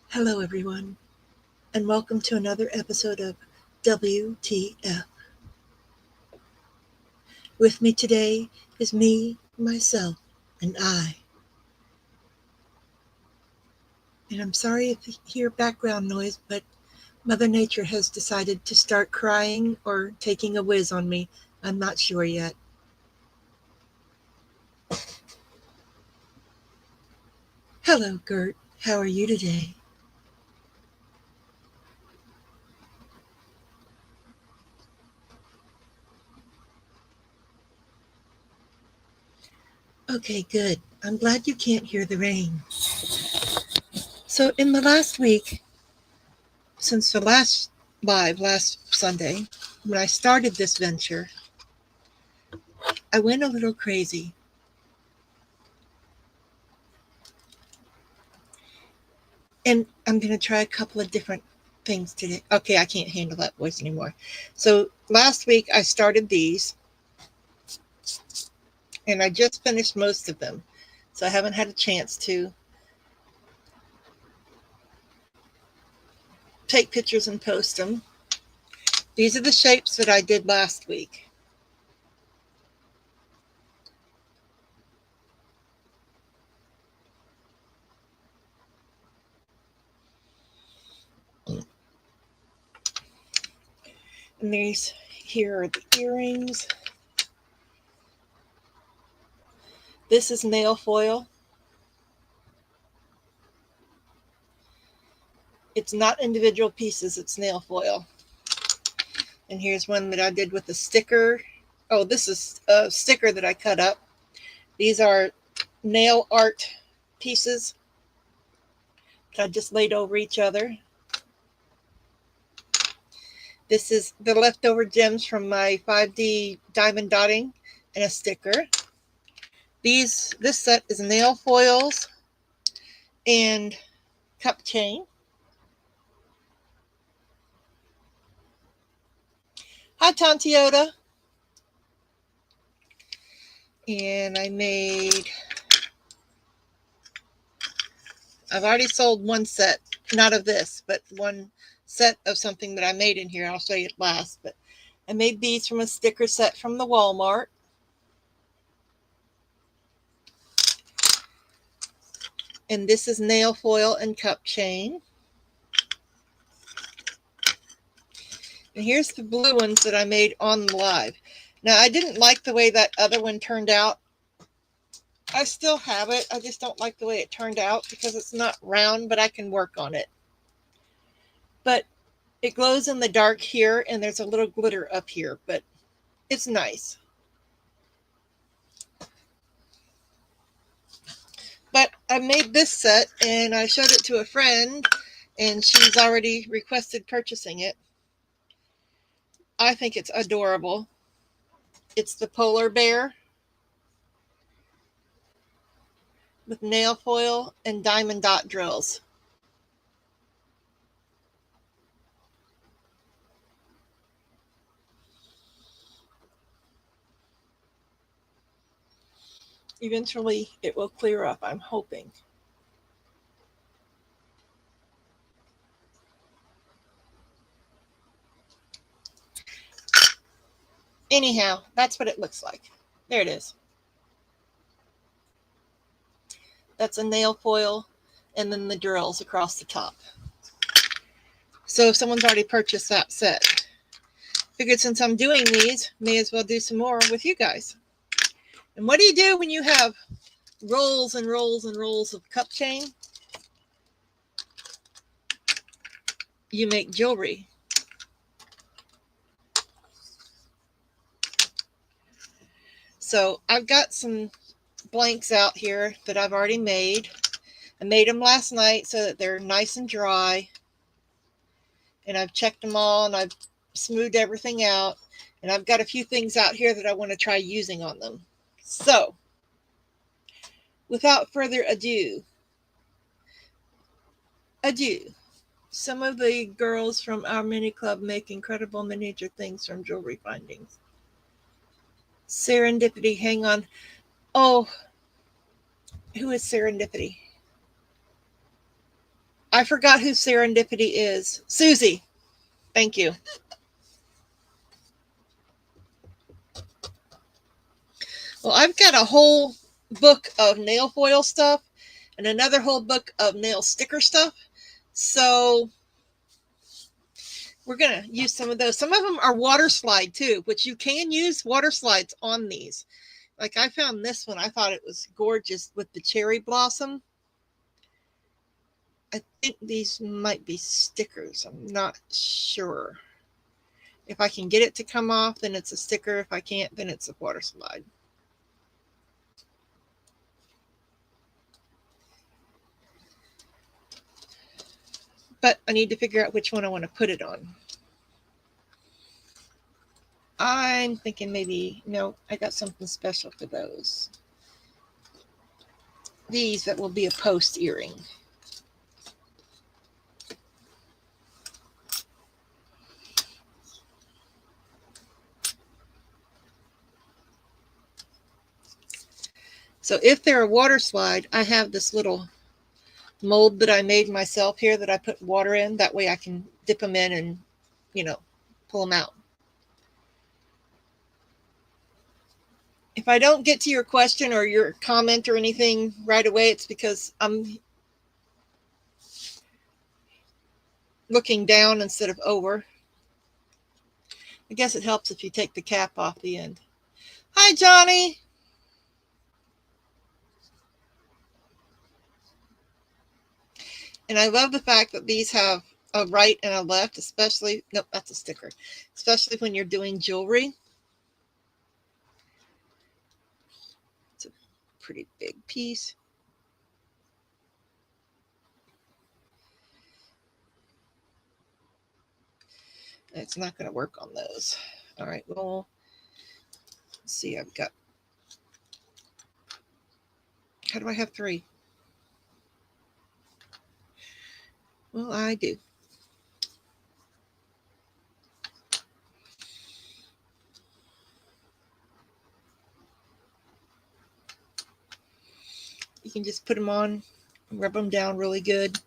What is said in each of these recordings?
Hello, everyone, and welcome to another episode of WTF. With me today is me, myself, and I. And I'm sorry if you hear background noise, but Mother Nature has decided to start crying or taking a whiz on me. I'm not sure yet. Hello, Gert. How are you today? Okay, good. I'm glad you can't hear the rain. So, in the last week, since the last live last Sunday, when I started this venture, I went a little crazy. And I'm going to try a couple of different things today. Okay, I can't handle that voice anymore. So last week I started these and I just finished most of them. So I haven't had a chance to take pictures and post them. These are the shapes that I did last week. And these here are the earrings. This is nail foil. It's not individual pieces, it's nail foil. And here's one that I did with a sticker. Oh, this is a sticker that I cut up. These are nail art pieces that I just laid over each other. This is the leftover gems from my 5D diamond dotting and a sticker. This set is nail foils and cup chain. Hi, Tantiota. And I've already sold one set, not of this, but one set of something that I made in here. I'll show you it last. But I made these from a sticker set from the Walmart. And this is nail foil and cup chain. And here's the blue ones that I made on the live. Now, I didn't like the way that other one turned out. I still have it. I just don't like the way it turned out because it's not round, but I can work on it. But it glows in the dark here, and there's a little glitter up here, but it's nice. But I made this set, and I showed it to a friend, and she's already requested purchasing it. I think it's adorable. It's the polar bear with nail foil and diamond dot drills. Eventually, it will clear up, I'm hoping. Anyhow, that's what it looks like. There it is. That's a nail foil and then the drills across the top. So if someone's already purchased that set, figured since I'm doing these, may as well do some more with you guys. And what do you do when you have rolls and rolls and rolls of cup chain? You make jewelry. So I've got some blanks out here that I've already made. I made them last night so that they're nice and dry. And I've checked them all and I've smoothed everything out. And I've got a few things out here that I want to try using on them. So, without further ado, some of the girls from our mini club make incredible miniature things from jewelry findings. Serendipity, hang on. Oh, who is Serendipity? I forgot who Serendipity is. Susie. Thank you. Well, I've got a whole book of nail foil stuff and another whole book of nail sticker stuff. So we're going to use some of those. Some of them are water slide too, which you can use water slides on these. Like I found this one. I thought it was gorgeous with the cherry blossom. I think these might be stickers. I'm not sure. If I can get it to come off, then it's a sticker. If I can't, then it's a water slide. But I need to figure out which one I want to put it on. I'm thinking maybe, no, I got something special for those. These that will be a post earring. So if they're a water slide, I have this little mold that I made myself here that I put water in. That way I can dip them in and, you know, pull them out. If I don't get to your question or your comment or anything right away, it's because I'm looking down instead of over. I guess it helps if you take the cap off the end. Hi, Johnny. And I love the fact that these have a right and a left, especially, nope, that's a sticker, especially when you're doing jewelry. It's a pretty big piece. It's not going to work on those. All right, well, let's see, I've got, how do I have 3? Well, I do. You can just put them on, rub them down really good.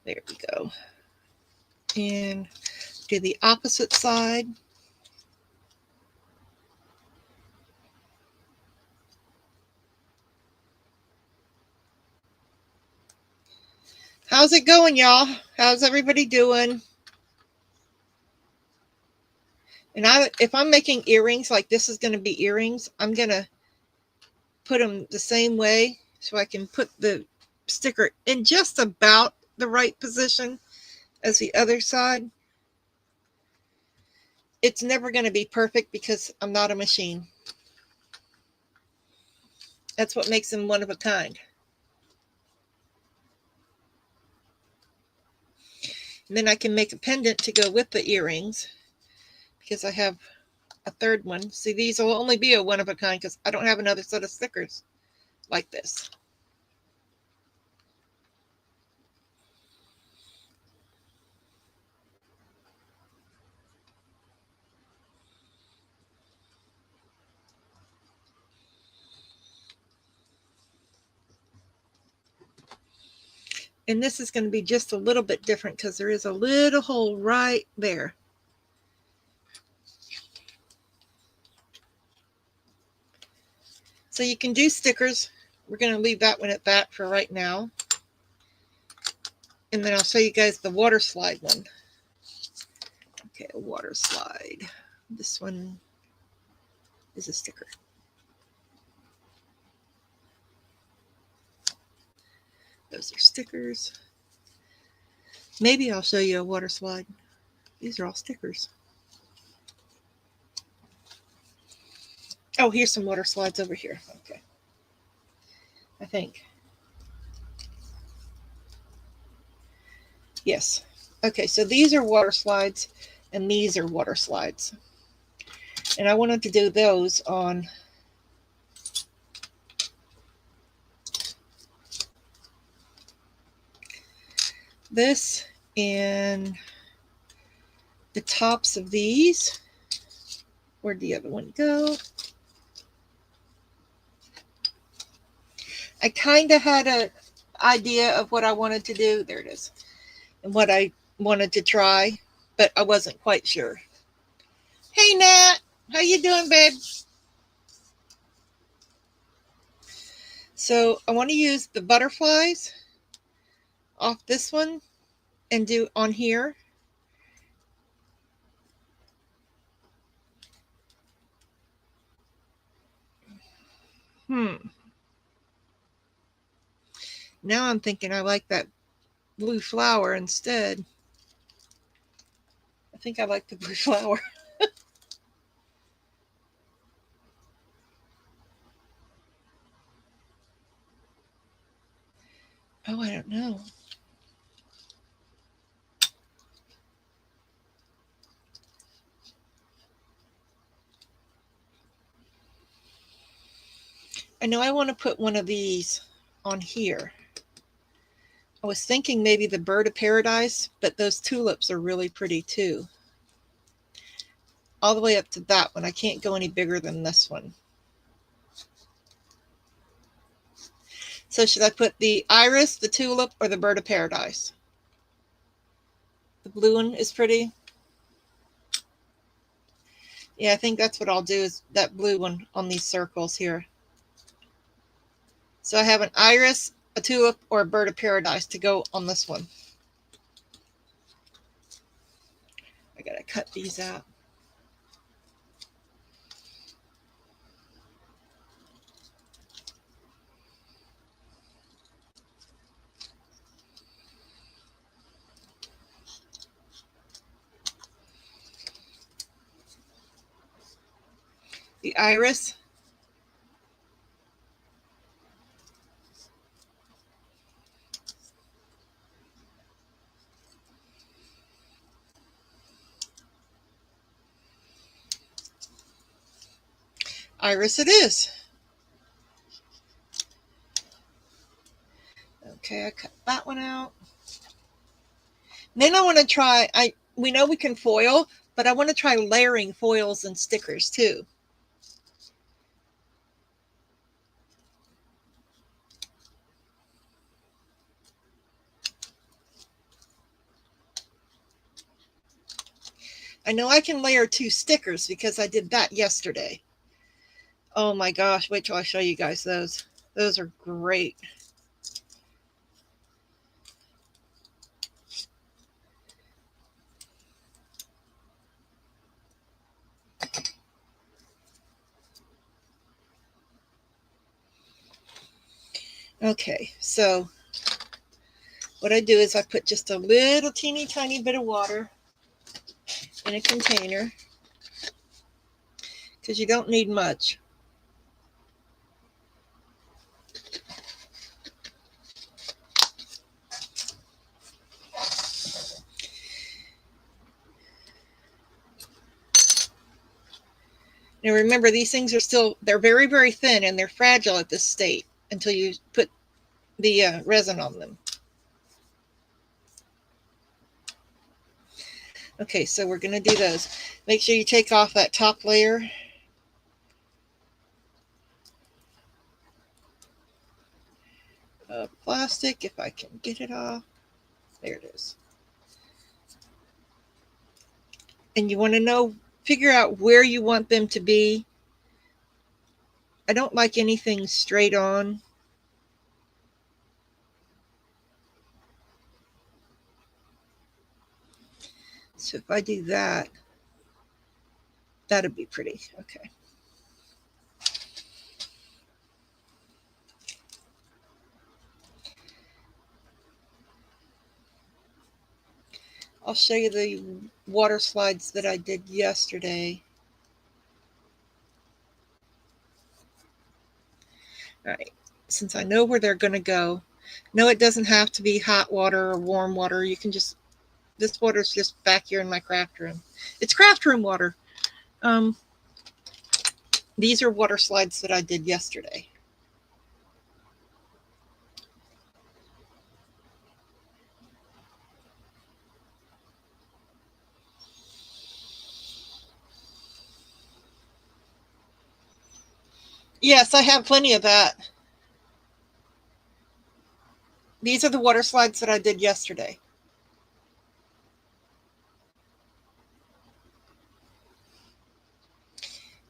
There we go. And do the opposite side. How's it going, y'all? How's everybody doing? And if I'm making earrings, like this is going to be earrings, I'm going to put them the same way so I can put the sticker in just about the right position as the other side. It's never going to be perfect because I'm not a machine. That's what makes them one of a kind. And then I can make a pendant to go with the earrings because I have a third one. See, these will only be a one of a kind because I don't have another set of stickers like this. And this is going to be just a little bit different because there is a little hole right there. So you can do stickers. We're going to leave that one at that for right now. And then I'll show you guys the water slide one. Okay, a water slide. This one is a sticker. Those are stickers. Maybe I'll show you a water slide. These are all stickers. Oh, here's some water slides over here. Okay. I think. Yes. Okay, so these are water slides and these are water slides. And I wanted to do those on this and the tops of these. Where'd the other one go? I kind of had an idea of what I wanted to do. There it is. And what I wanted to try, but I wasn't quite sure. Hey, Nat. How you doing, babe? So I want to use the butterflies off this one and do on here. Now I'm thinking I like that blue flower instead. I think I like the blue flower. Oh, I don't know. I know I want to put one of these on here. I was thinking maybe the bird of paradise, but those tulips are really pretty too. All the way up to that one. I can't go any bigger than this one. So should I put the iris, the tulip, or the bird of paradise? The blue one is pretty. Yeah, I think that's what I'll do, is that blue one on these circles here. So I have an iris, a tulip, or a bird of paradise to go on this one. I gotta cut these out. The iris. Iris it is. Okay, I cut that one out. And then I want to try, we know we can foil, but I want to try layering foils and stickers too. I know I can layer 2 stickers because I did that yesterday. Oh my gosh, wait till I show you guys those. Those are great. Okay, so what I do is I put just a little teeny tiny bit of water in a container because you don't need much. Now remember, these things are still, they're very, very thin and they're fragile at this state until you put the resin on them. Okay, so we're going to do those. Make sure you take off that top layer. Of plastic, if I can get it off. There it is. And you want to know, figure out where you want them to be. I don't like anything straight on. So if I do that, that'd be pretty. Okay. I'll show you the water slides that I did yesterday. All right, since I know where they're going to go. No, it doesn't have to be hot water or warm water. You can just, this water is just back here in my craft room. It's craft room water. These are water slides that I did yesterday. Yes, I have plenty of that. These are the water slides that I did yesterday.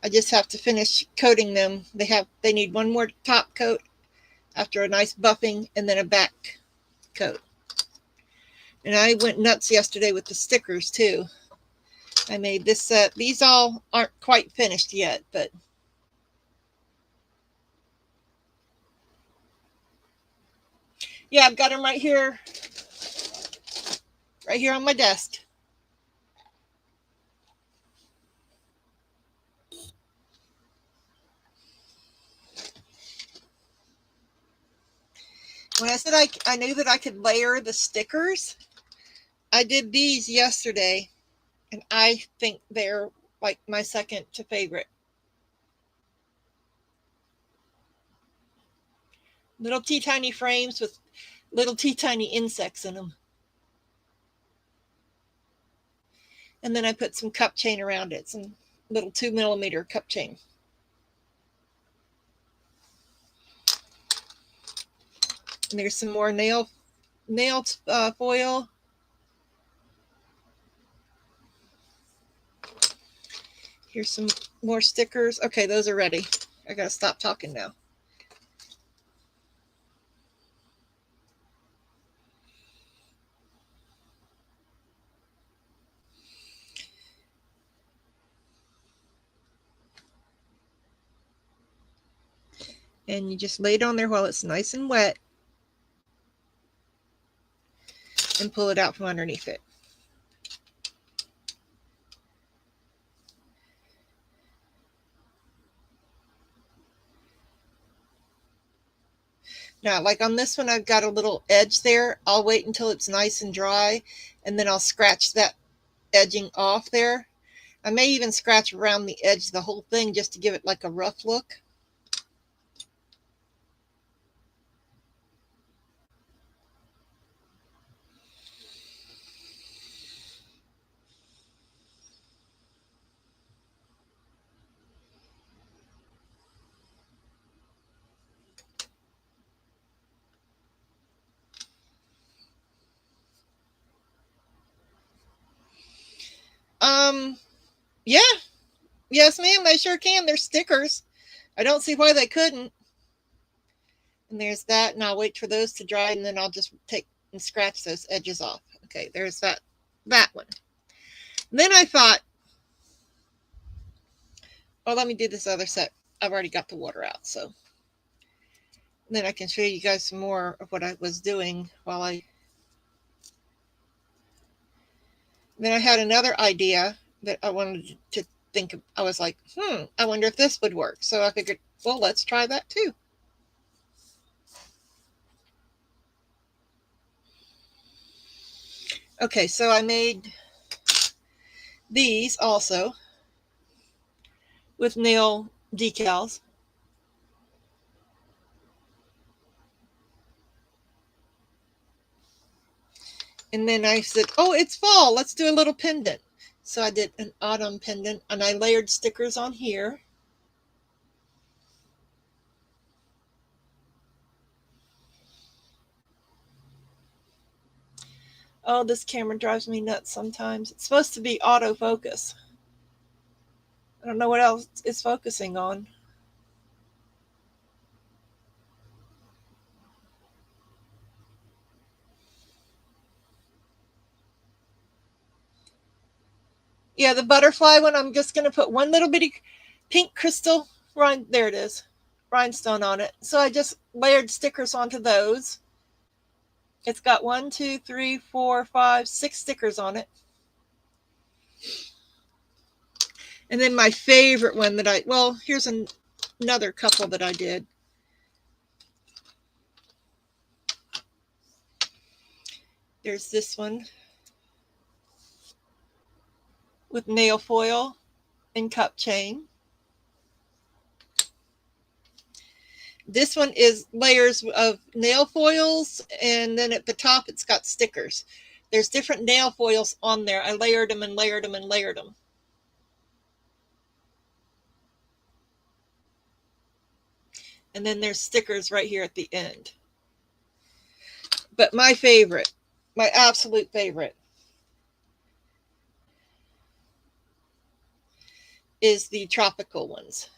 I just have to finish coating them. They need one more top coat after a nice buffing and then a back coat. And I went nuts yesterday with the stickers too. I made this set. These all aren't quite finished yet, but yeah, I've got them right here on my desk. When I said I knew that I could layer the stickers, I did these yesterday, and I think they're like my second to favorite. Little teeny tiny frames with little teeny tiny insects in them. And then I put some cup chain around it, some little 2mm cup chain. And there's some more nail foil. Here's some more stickers. Okay, those are ready. I gotta stop talking now. And you just lay it on there while it's nice and wet and pull it out from underneath it. Now, like on this one, I've got a little edge there. I'll wait until it's nice and dry, and then I'll scratch that edging off there. I may even scratch around the edge of the whole thing just to give it like a rough look. Yeah. Yes, ma'am, they sure can. They're stickers. I don't see why they couldn't. And there's that, and I'll wait for those to dry, and then I'll just take and scratch those edges off. Okay, there's that one. Then I thought, oh, let me do this other set. I've already got the water out, so then I can show you guys some more of what I was doing while then I had another idea that I wanted to think of. I was like, I wonder if this would work. So I figured, well, let's try that too. Okay, so I made these also with nail decals. And then I said, oh, it's fall. Let's do a little pendant. So I did an autumn pendant, and I layered stickers on here. Oh, this camera drives me nuts sometimes. It's supposed to be autofocus. I don't know what else it's focusing on. Yeah, the butterfly one, I'm just going to put one little bitty pink crystal there it is, rhinestone on it. So I just layered stickers onto those. It's got 1, 2, 3, 4, 5, 6 stickers on it. And then my favorite one that here's another couple that I did. There's this one with nail foil and cup chain. This one is layers of nail foils, and then at the top it's got stickers. There's different nail foils on there. I layered them and layered them and layered them. And then there's stickers right here at the end. But my favorite, my absolute favorite, is the tropical ones.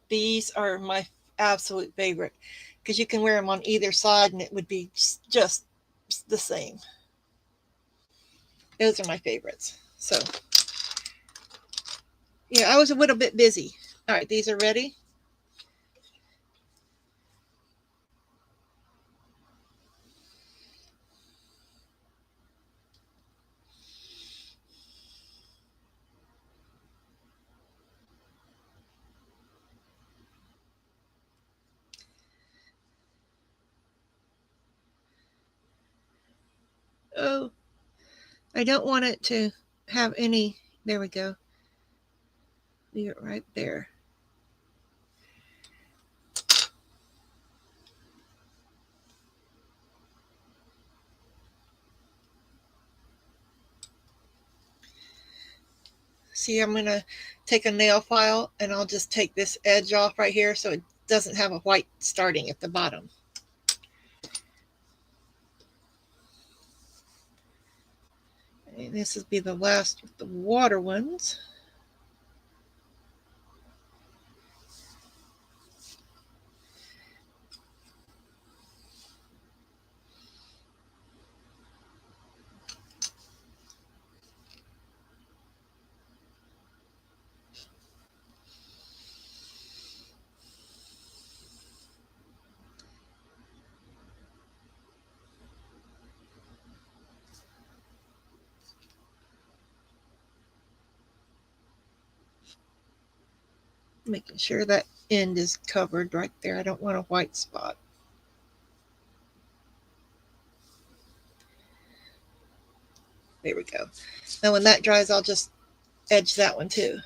These are my absolute favorite because you can wear them on either side and it would be just the same. Those are my favorites. So, yeah, I was a little bit busy. All right, these are ready. Oh, I don't want it to have any. There we go. Leave it right there. See, I'm going to take a nail file and I'll just take this edge off right here so it doesn't have a white starting at the bottom. And this will be the last with the water ones. Making sure that end is covered right there. I don't want a white spot. There we go. Now when that dries, I'll just edge that one too.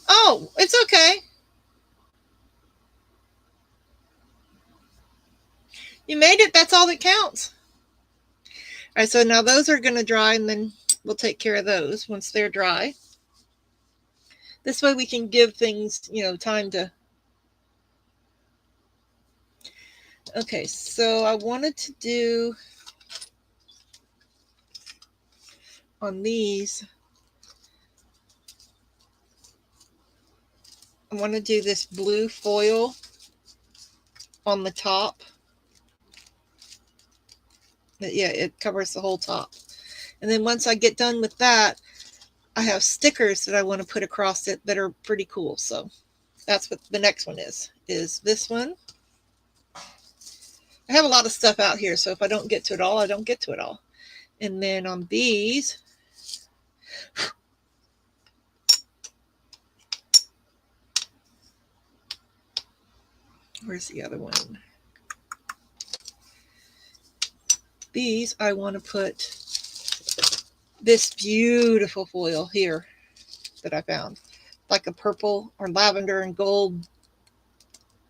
Oh, it's okay. You made it. That's all that counts. All right, so now those are going to dry and then we'll take care of those once they're dry. This way we can give things, time to. Okay, so I wanted to do on these, I want to do this blue foil on the top. Yeah, it covers the whole top. And then once I get done with that, I have stickers that I want to put across it that are pretty cool. So that's what the next one is this one. I have a lot of stuff out here, so if I don't get to it all, I don't get to it all. And then on these, where's the other one? These, I want to put this beautiful foil here that I found, like a purple or lavender and gold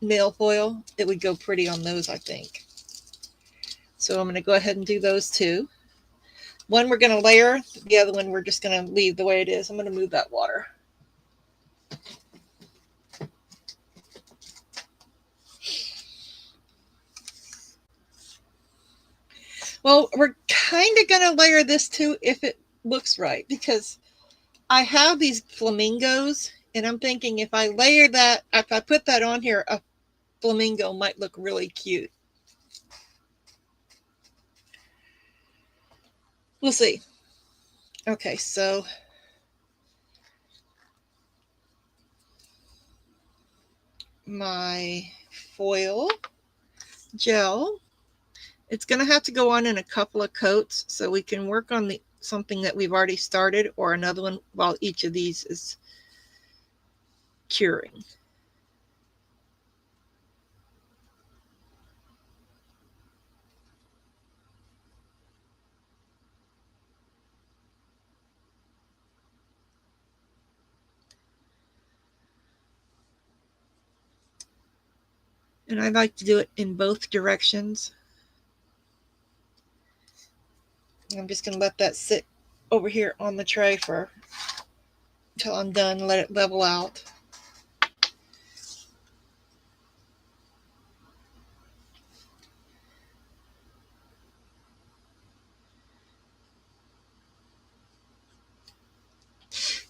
nail foil. It would go pretty on those, I think. So I'm going to go ahead and do those two. One we're going to layer, the other one we're just going to leave the way it is. I'm going to move that water. Well, we're kind of going to layer this too if it looks right, because I have these flamingos and I'm thinking if I layer that, if I put that on here, a flamingo might look really cute. We'll see. Okay, so my foil gel, it's going to have to go on in a couple of coats so we can work on something that we've already started or another one while each of these is curing. And I like to do it in both directions. I'm just going to let that sit over here on the tray for until I'm done, let it level out.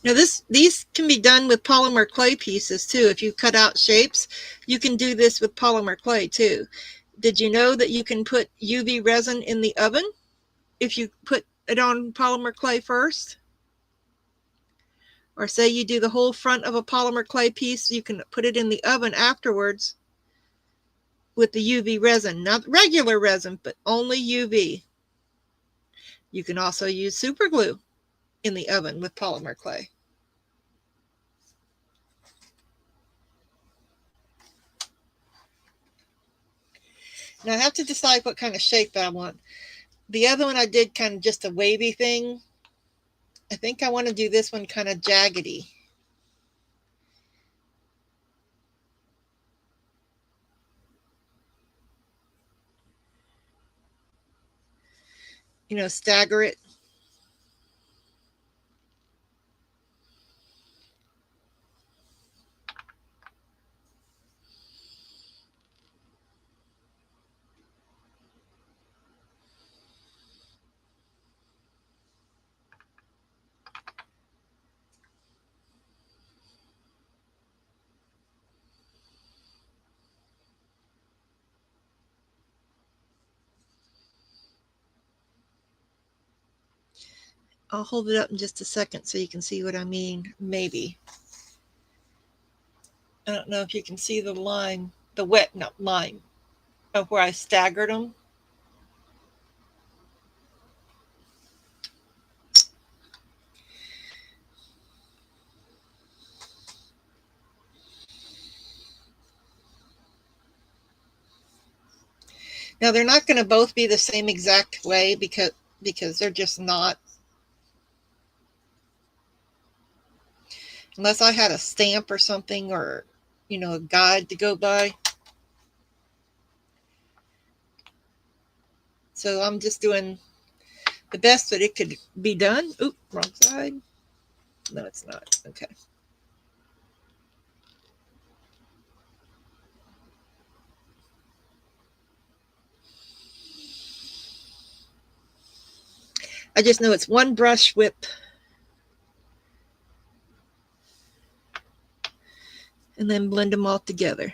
Now these can be done with polymer clay pieces too. If you cut out shapes, you can do this with polymer clay too. Did you know that you can put UV resin in the oven if you put it on polymer clay first? Or say you do the whole front of a polymer clay piece, you can put it in the oven afterwards with the UV resin, not regular resin, but only UV. You can also use super glue in the oven with polymer clay. Now I have to decide what kind of shape I want. The other one I did kind of just a wavy thing. I think I want to do this one kind of jaggedy. You know, stagger it. I'll hold it up in just a second so you can see what I mean, maybe. I don't know if you can see the line, the wet line of where I staggered them. Now they're not going to both be the same exact way because they're just not. Unless I had a stamp or something, or you know, a guide to go by. So I'm just doing the best that it could be done. Oop, wrong side. No, it's not. Okay. I just know it's one brush whip. And then blend them all together.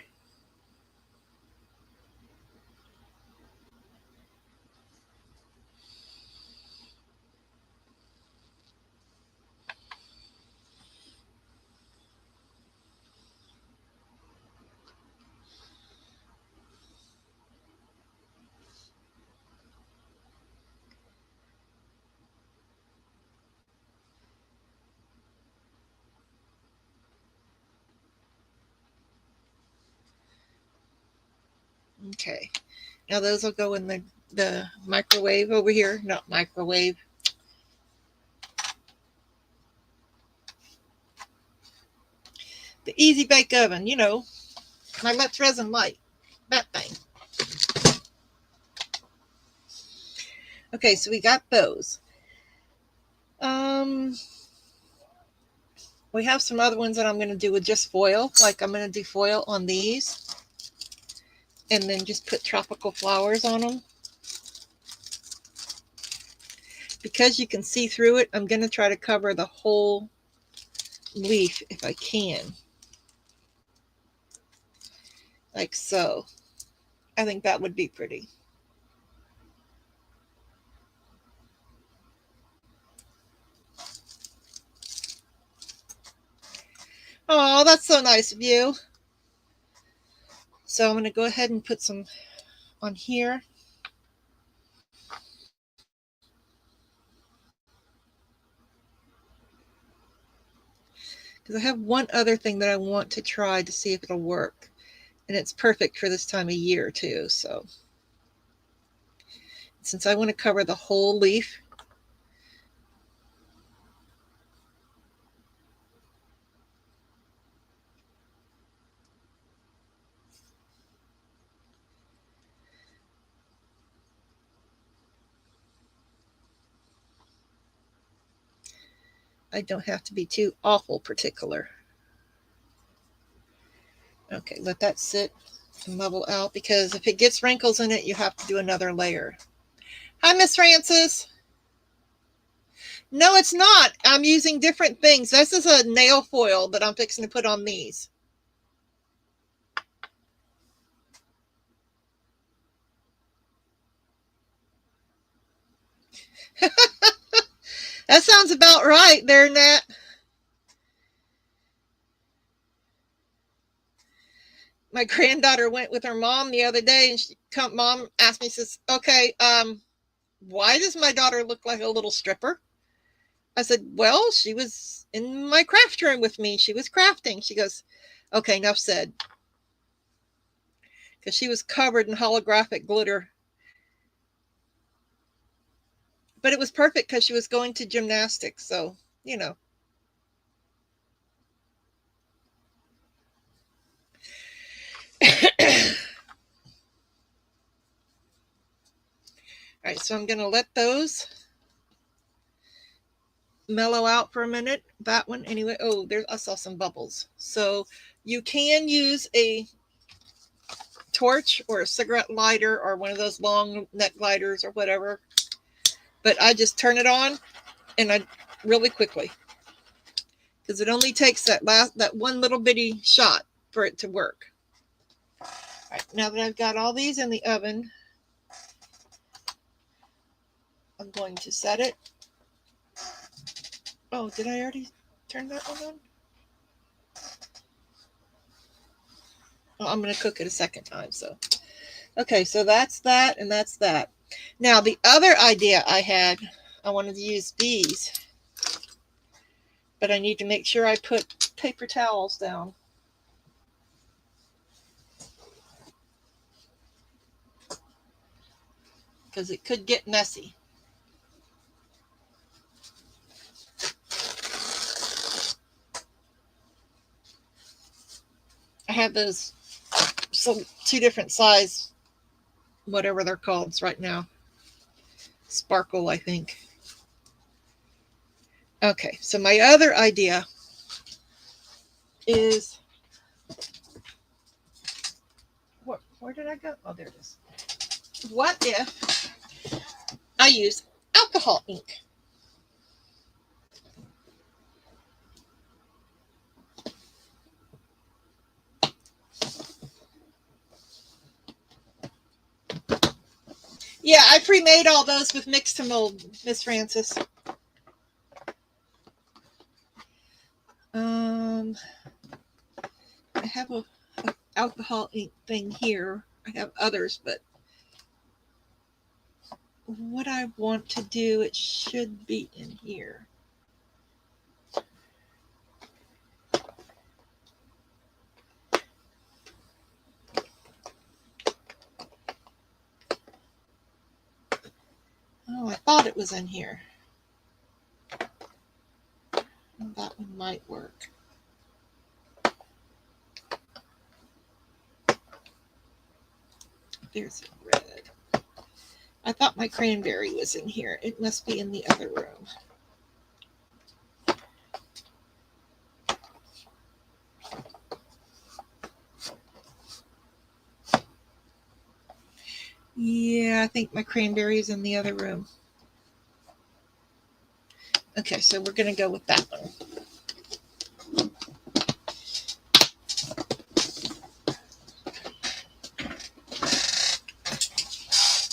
Okay. Now those will go in the microwave over here. Not microwave. The easy bake oven, you know, my Let's Resin light. That thing. Okay, so we got those. We have some other ones that I'm going to do with just foil. Like I'm going to do foil on these. And then just put tropical flowers on them. Because you can see through it, I'm going to try to cover the whole leaf if I can. Like so. I think that would be pretty. Oh, that's so nice of you. So I'm going to go ahead and put some on here. Because I have one other thing that I want to try to see if it'll work. And it's perfect for this time of year too. So since I want to cover the whole leaf, I don't have to be too awful particular. Okay, let that sit and level out, because if it gets wrinkles in it, you have to do another layer. Hi, Miss Francis. No, it's not. I'm using different things. This is a nail foil that I'm fixing to put on these. That sounds about right there, Nat. My granddaughter went with her mom the other day, and mom asked me, says, okay, why does my daughter look like a little stripper? I said, well, she was in my craft room with me. She was crafting. She goes, okay, enough said. Because she was covered in holographic glitter. But it was perfect because she was going to gymnastics. So, you know. All right, so I'm going to let those mellow out for a minute. That one, anyway. Oh, I saw some bubbles. So you can use a torch or a cigarette lighter or one of those long neck lighters or whatever. But I just turn it on and I really quickly, because it only takes that one little bitty shot for it to work. All right, now that I've got all these in the oven, I'm going to set it. Oh, did I already turn that one on? Oh, I'm going to cook it a second time. So, okay, so that's that and that's that. Now, the other idea I had, I wanted to use these, but I need to make sure I put paper towels down. Because it could get messy. I have those, so 2 different size, whatever they're called right now. Sparkle, I think. Okay, so my other idea is, where did I go? Oh, there it is. What if I use alcohol ink? Yeah, I pre-made all those with mix to mold, Miss Francis. I have a alcohol ink thing here. I have others, but what I want to do, it should be in here. Oh, I thought it was in here. That one might work. There's a red. I thought my cranberry was in here. It must be in the other room. Yeah, I think my cranberry is in the other room. Okay, so we're going to go with that one.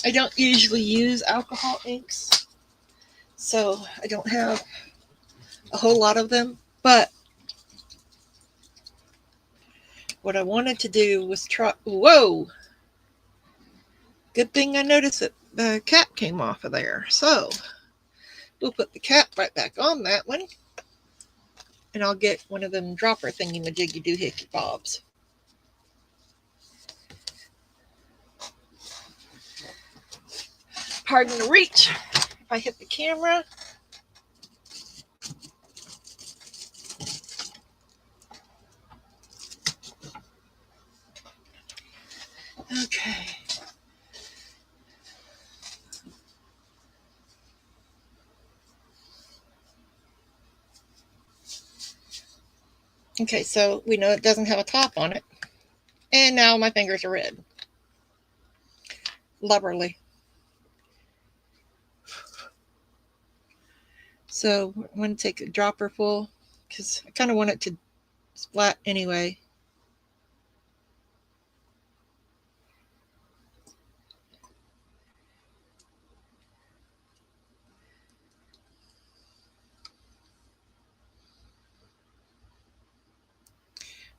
I don't usually use alcohol inks, so I don't have a whole lot of them, but what I wanted to do was try, whoa, good thing I noticed that the cap came off of there. So we'll put the cap right back on that one, and I'll get one of them dropper thingy-majiggy doohickey bobs. Pardon the reach if I hit the camera. Okay. Okay, so we know it doesn't have a top on it. And now my fingers are red. Lovely. So I'm going to take a dropper full because I kind of want it to splat anyway.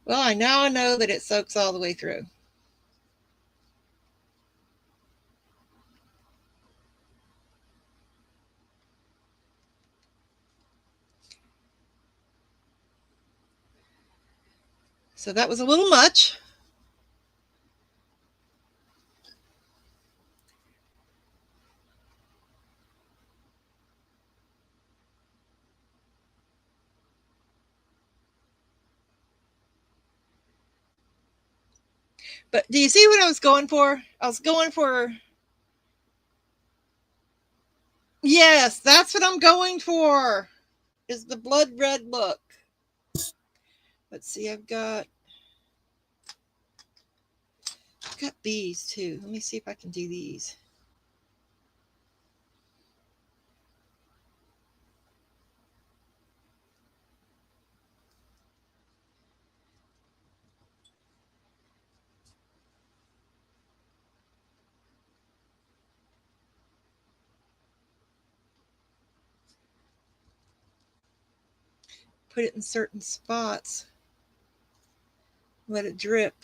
Well, I now know that it soaks all the way through. So that was a little much. But do you see what I was going for? I was going for, yes, that's what I'm going for, is the blood red look. Let's see, I've got these too. Let me see if I can do these. Put it in certain spots. Let it drip.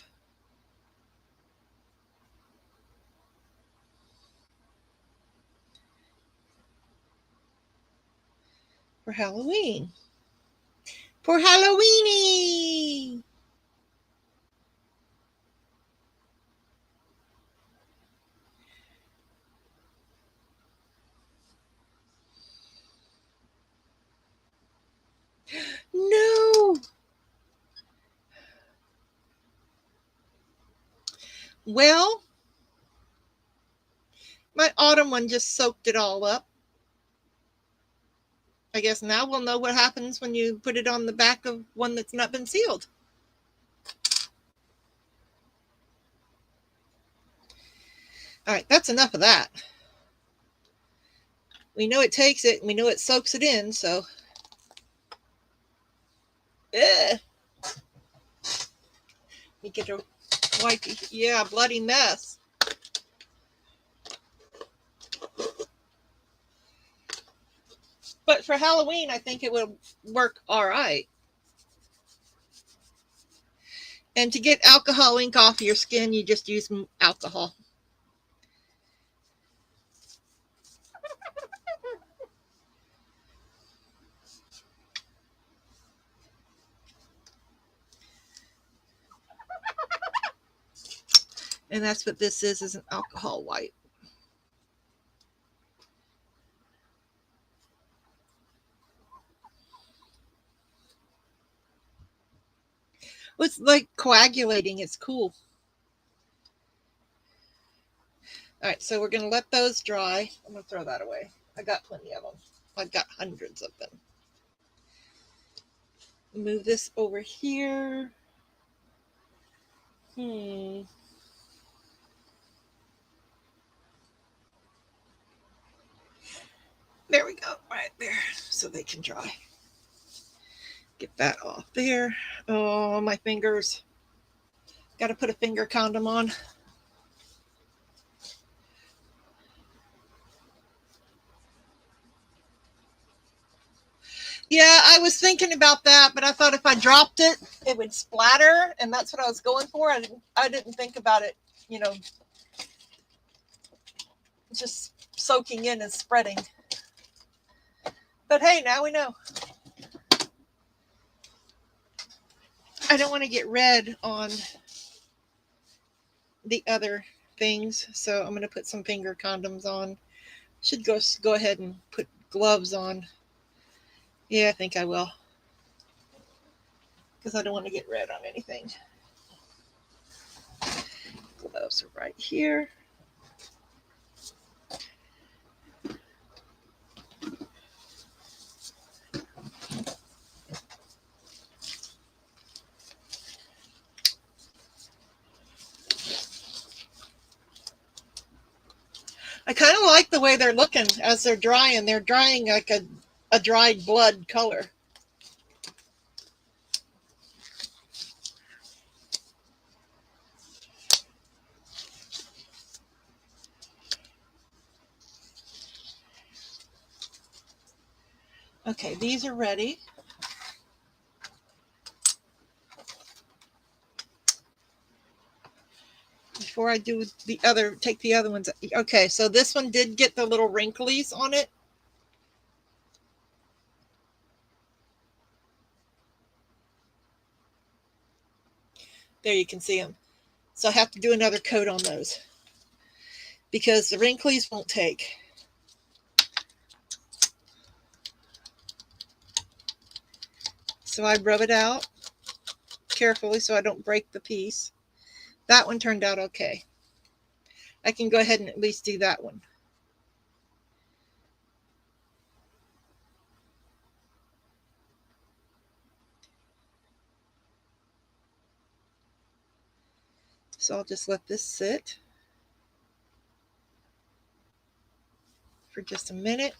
For Halloween. For Halloweeny! No! Well, my autumn one just soaked it all up. I guess now we'll know what happens when you put it on the back of one that's not been sealed. All right, that's enough of that. We know it takes it, and we know it soaks it in, so. Ugh. You get a white, yeah, bloody mess. But for Halloween, I think it would work all right. And to get alcohol ink off your skin, you just use alcohol. And that's what this is an alcohol wipe. It's like coagulating. It's cool. All right, so we're going to let those dry. I'm going to throw that away. I got plenty of them. I've got hundreds of them. Move this over here. There we go, right there, so they can dry. Get that off there. Oh, my fingers. Got to put a finger condom on. Yeah, I was thinking about that, but I thought if I dropped it, it would splatter, and that's what I was going for. I didn't think about it, just soaking in and spreading. But hey, now we know. I don't want to get red on the other things, so I'm going to put some finger condoms on. Should go ahead and put gloves on. Yeah, I think I will, because I don't want to get red on anything. Gloves are right here. the way they're looking as they're drying. They're drying like a dried blood color. Okay, these are ready. Before I do the other, take the other ones. Okay, so this one did get the little wrinklies on it. There you can see them. So I have to do another coat on those because the wrinklies won't take. So I rub it out carefully so I don't break the piece. That one turned out okay. I can go ahead and at least do that one. So I'll just let this sit for just a minute.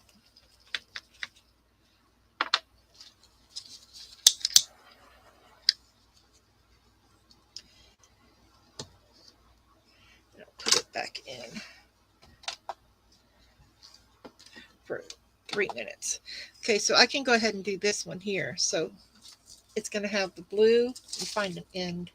I'll put it back in for 3 minutes. Okay, so I can go ahead and do this one here. So it's going to have the blue and find an end.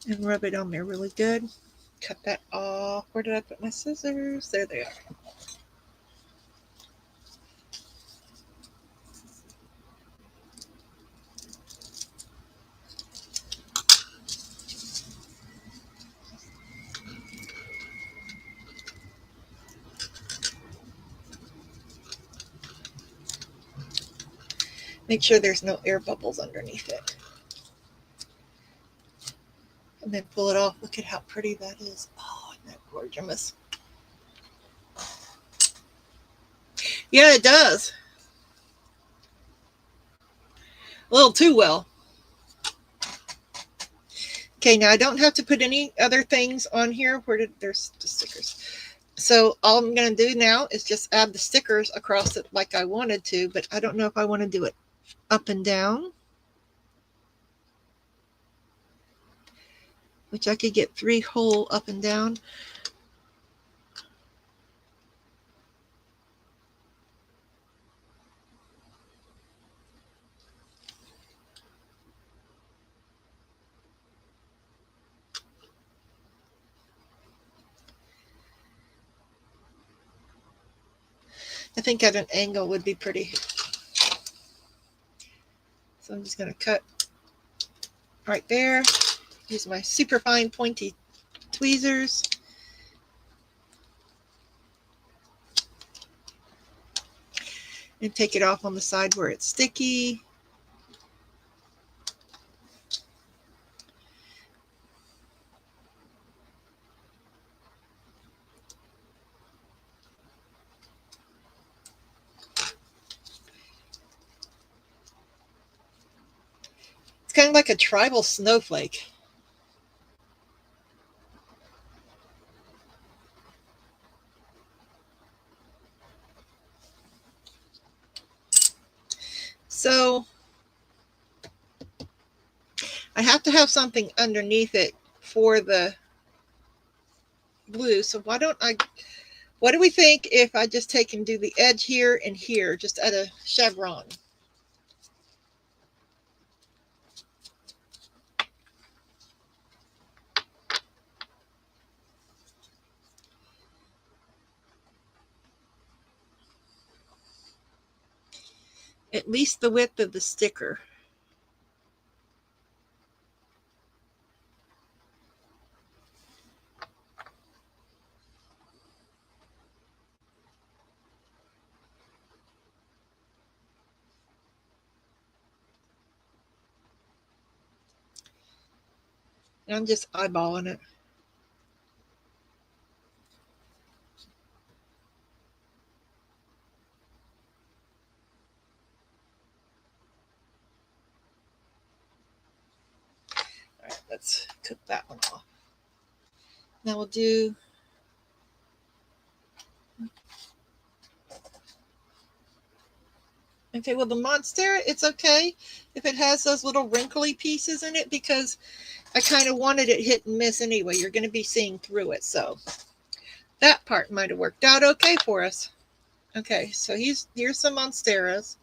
And rub it on there really good. Cut that off. Where did I put my scissors? There they are. Make sure there's no air bubbles underneath it. And then pull it off. Look at how pretty that is. Oh, isn't that gorgeous? Yeah, it does. A little too well. Okay, now I don't have to put any other things on here. Where did there's the stickers? So all I'm going to do now is just add the stickers across it like I wanted to, but I don't know if I want to do it up and down, which I could get 3 whole up and down. I think at an angle would be pretty. So I'm just going to cut right there. Use my super fine pointy tweezers. And take it off on the side where it's sticky. It's kind of like a tribal snowflake. So I have to have something underneath it for the blue. So what do we think if I just take and do the edge here and here, just at a chevron? At least the width of the sticker. And I'm just eyeballing it. let's cook that one off. Now we'll do okay, well the Monstera, it's okay if it has those little wrinkly pieces in it because I kind of wanted it hit and miss anyway. You're going to be seeing through it, so that part might have worked out okay for us. Okay, so here's some Monsteras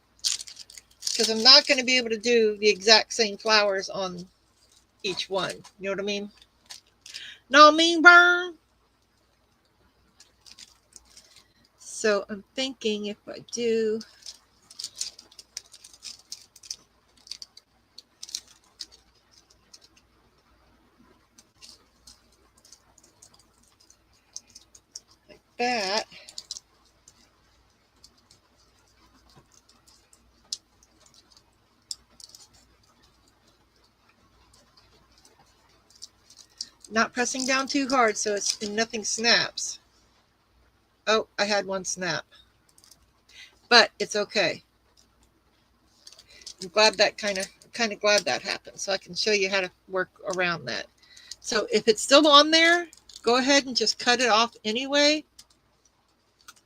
because I'm not going to be able to do the exact same flowers on each one. You know what I mean? No, I mean burn. So I'm thinking if I do like that. Not pressing down too hard so nothing snaps. Oh, I had one snap. But it's okay. I'm glad that kind of glad that happened. So I can show you how to work around that. So if it's still on there, go ahead and just cut it off anyway.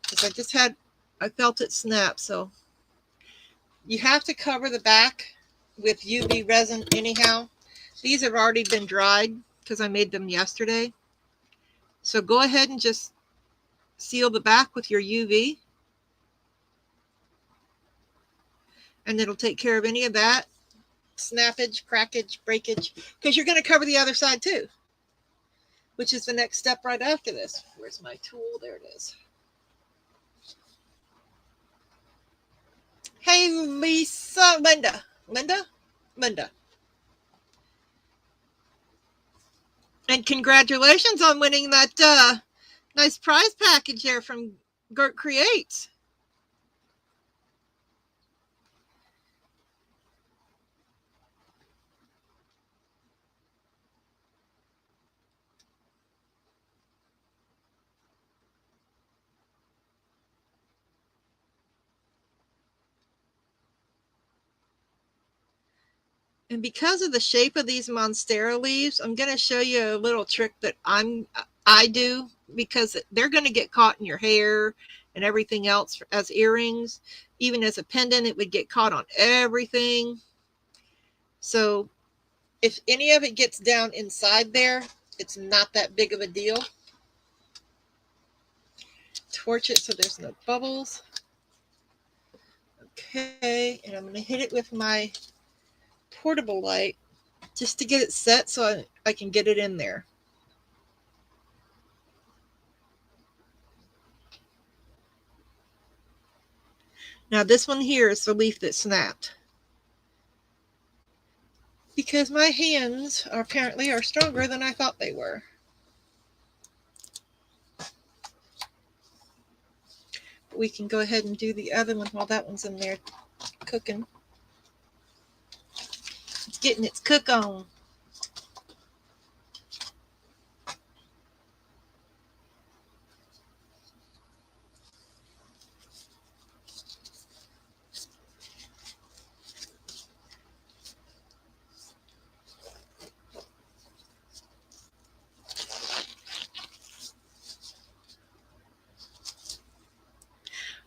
Because I felt it snap. So you have to cover the back with UV resin anyhow. These have already been dried because I made them yesterday. So go ahead and just seal the back with your UV. And it'll take care of any of that snappage, crackage, breakage, because you're going to cover the other side too, which is the next step right after this. Where's my tool? There it is. Hey, Lisa, Linda. And congratulations on winning that nice prize package there from Gert Creates. And because of the shape of these Monstera leaves, I'm going to show you a little trick that I do because they're going to get caught in your hair and everything else as earrings. Even as a pendant, it would get caught on everything. So if any of it gets down inside there, it's not that big of a deal. Torch it so there's no bubbles. Okay, and I'm going to hit it with my portable light just to get it set so I can get it in there. Now this one here is the leaf that snapped. Because my hands apparently are stronger than I thought they were. We can go ahead and do the other one while that one's in there cooking. It's getting its cook on.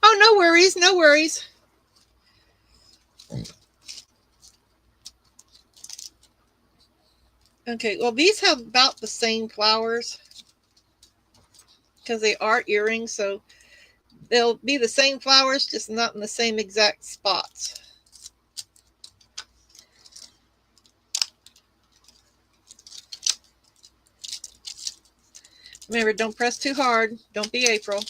Oh, no worries, no worries. Okay, well, these have about the same flowers because they are earrings, so they'll be the same flowers, just not in the same exact spots. Remember, don't press too hard. Don't be April.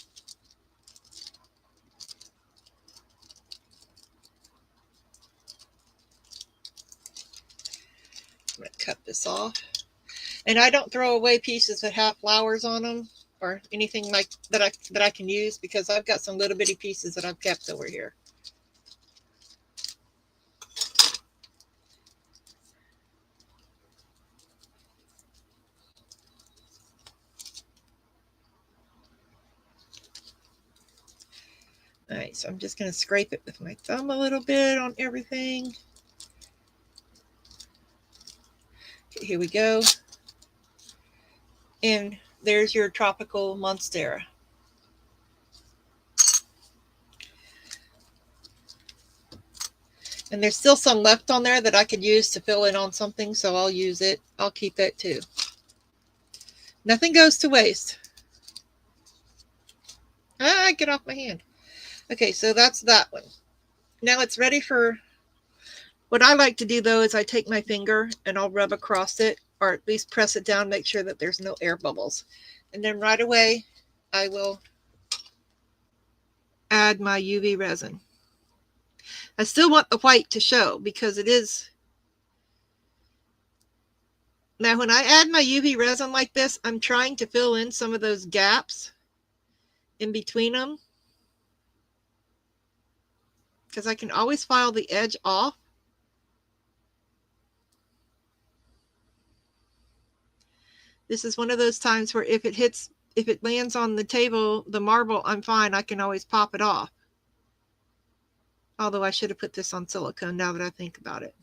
I'm going to cut this off. And I don't throw away pieces that have flowers on them or anything like that I can use because I've got some little bitty pieces that I've kept over here. All right, so I'm just going to scrape it with my thumb a little bit on everything. Okay, here we go. And there's your tropical monstera. And there's still some left on there that I could use to fill in on something, so I'll use it. I'll keep it too. Nothing goes to waste. Ah, get off my hand. Okay, so that's that one. Now it's ready for, what I like to do though is I take my finger and I'll rub across it, or at least press it down, make sure that there's no air bubbles. And then right away, I will add my UV resin. I still want the white to show because it is. Now when I add my UV resin like this, I'm trying to fill in some of those gaps in between them, because I can always file the edge off. This is one of those times where if it lands on the table, the marble, I'm fine. I can always pop it off. Although I should have put this on silicone now that I think about it.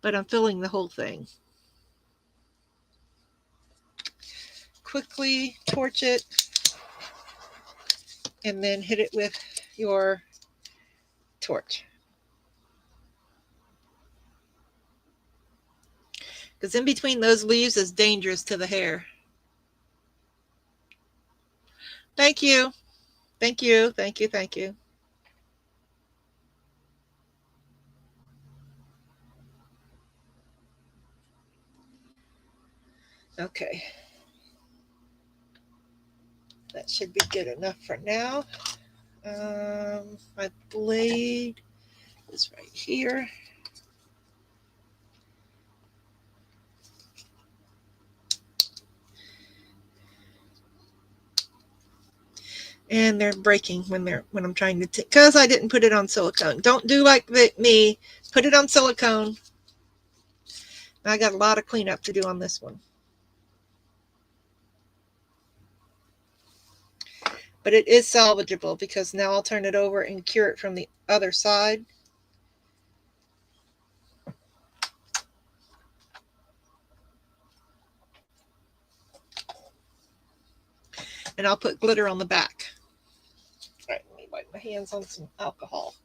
But I'm filling the whole thing. Quickly torch it and then hit it with your torch. Because in between those leaves is dangerous to the hair. Thank you. Thank you. Thank you. Thank you. Okay. That should be good enough for now. My blade is right here. And they're breaking when I'm trying to because I didn't put it on silicone. Don't do like me. Put it on silicone. I got a lot of cleanup to do on this one. But it is salvageable because now I'll turn it over and cure it from the other side. And I'll put glitter on the back. All right, let me wipe my hands on some alcohol.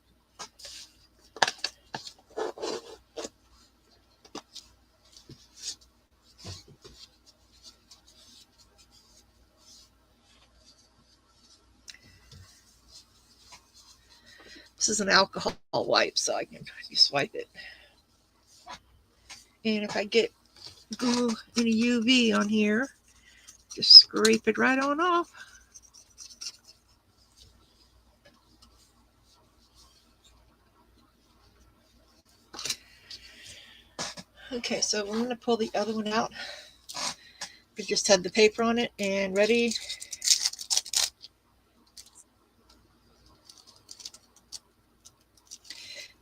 This is an alcohol wipe, so I can just wipe it. And if I get any UV on here, just scrape it right on off. Okay, so I'm going to pull the other one out. We just had the paper on it and ready.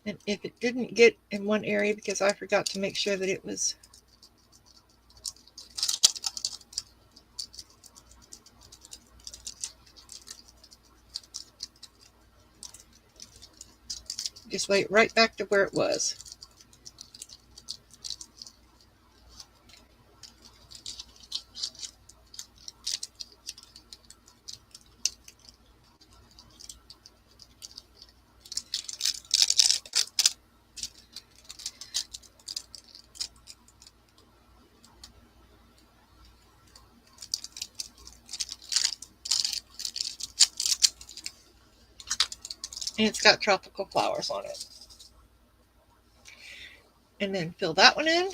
And if it didn't get in one area because I forgot to make sure that it was just lay it right back to where it was. And it's got tropical flowers on it. And then fill that one in.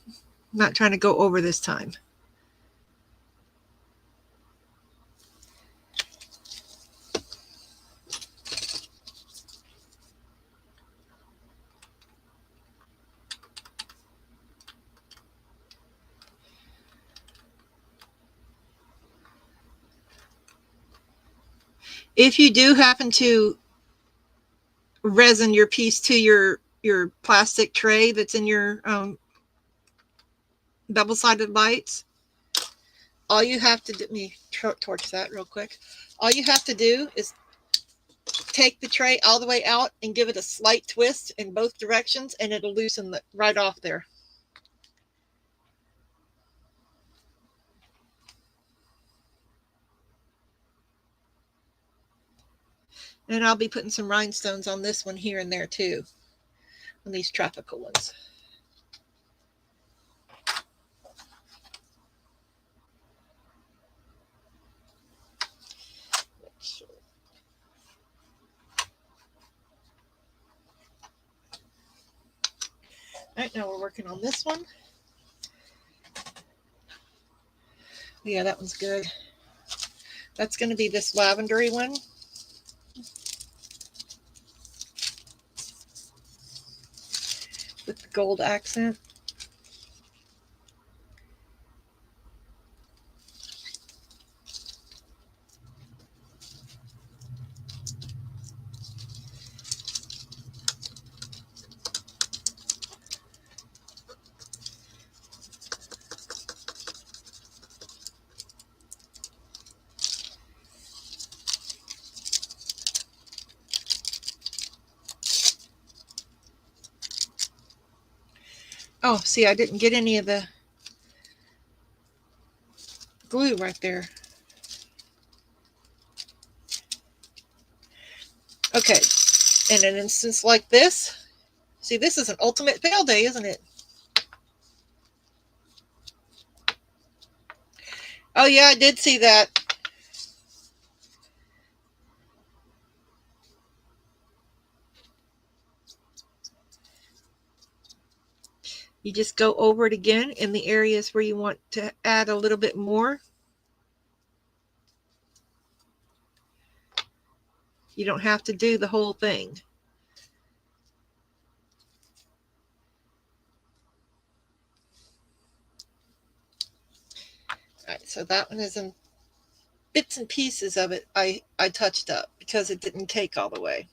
I'm not trying to go over this time. If you do happen to resin your piece to your plastic tray that's in your double-sided lights, all you have to do, let me torch that real quick. All you have to do is take the tray all the way out and give it a slight twist in both directions, and it'll loosen right off there. And I'll be putting some rhinestones on this one here and there too, on these tropical ones. All right, now we're working on this one. Yeah, that one's good. That's going to be this lavendery one. With the gold accent. Oh, see, I didn't get any of the glue right there. Okay, in an instance like this, see, this is an ultimate fail day, isn't it? Oh, yeah, I did see that. You just go over it again in the areas where you want to add a little bit more. You don't have to do the whole thing. All right, so that one is in bits and pieces of it. I touched up because it didn't take all the way.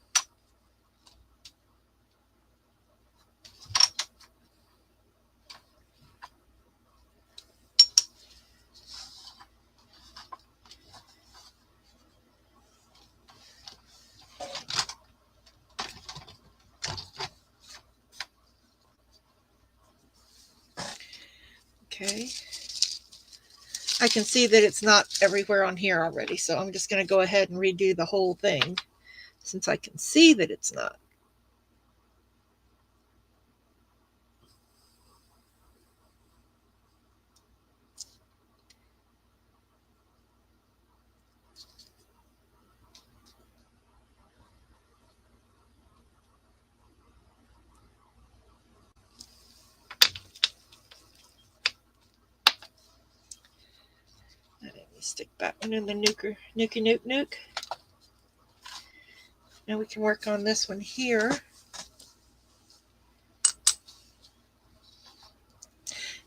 Okay. I can see that it's not everywhere on here already, so I'm just going to go ahead and redo the whole thing since I can see that it's not. Stick that one in the nuke. Now we can work on this one here.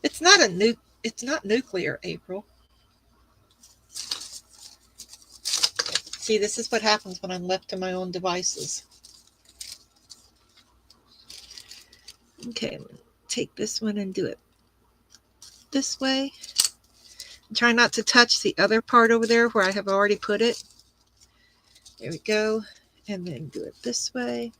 It's not it's not nuclear, April. See, this is what happens when I'm left to my own devices. Okay, I'm going to take this one and do it this way. Try not to touch the other part over there where I have already put it. There we go. And then do it this way.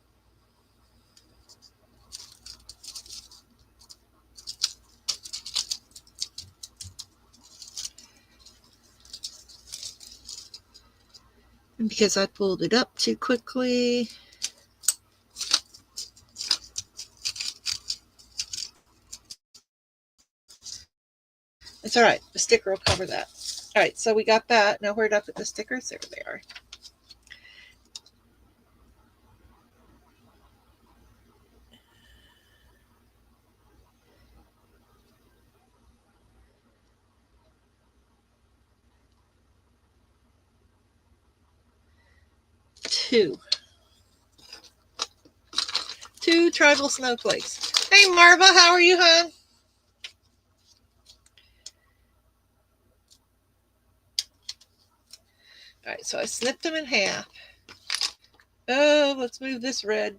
And because I pulled it up too quickly, it's all right. The sticker will cover that. All right, so we got that. Now where did I put the stickers? There they are. Two tribal snowflakes. Hey, Marva, how are you, hon? All right, so I snipped them in half. Oh, let's move this red.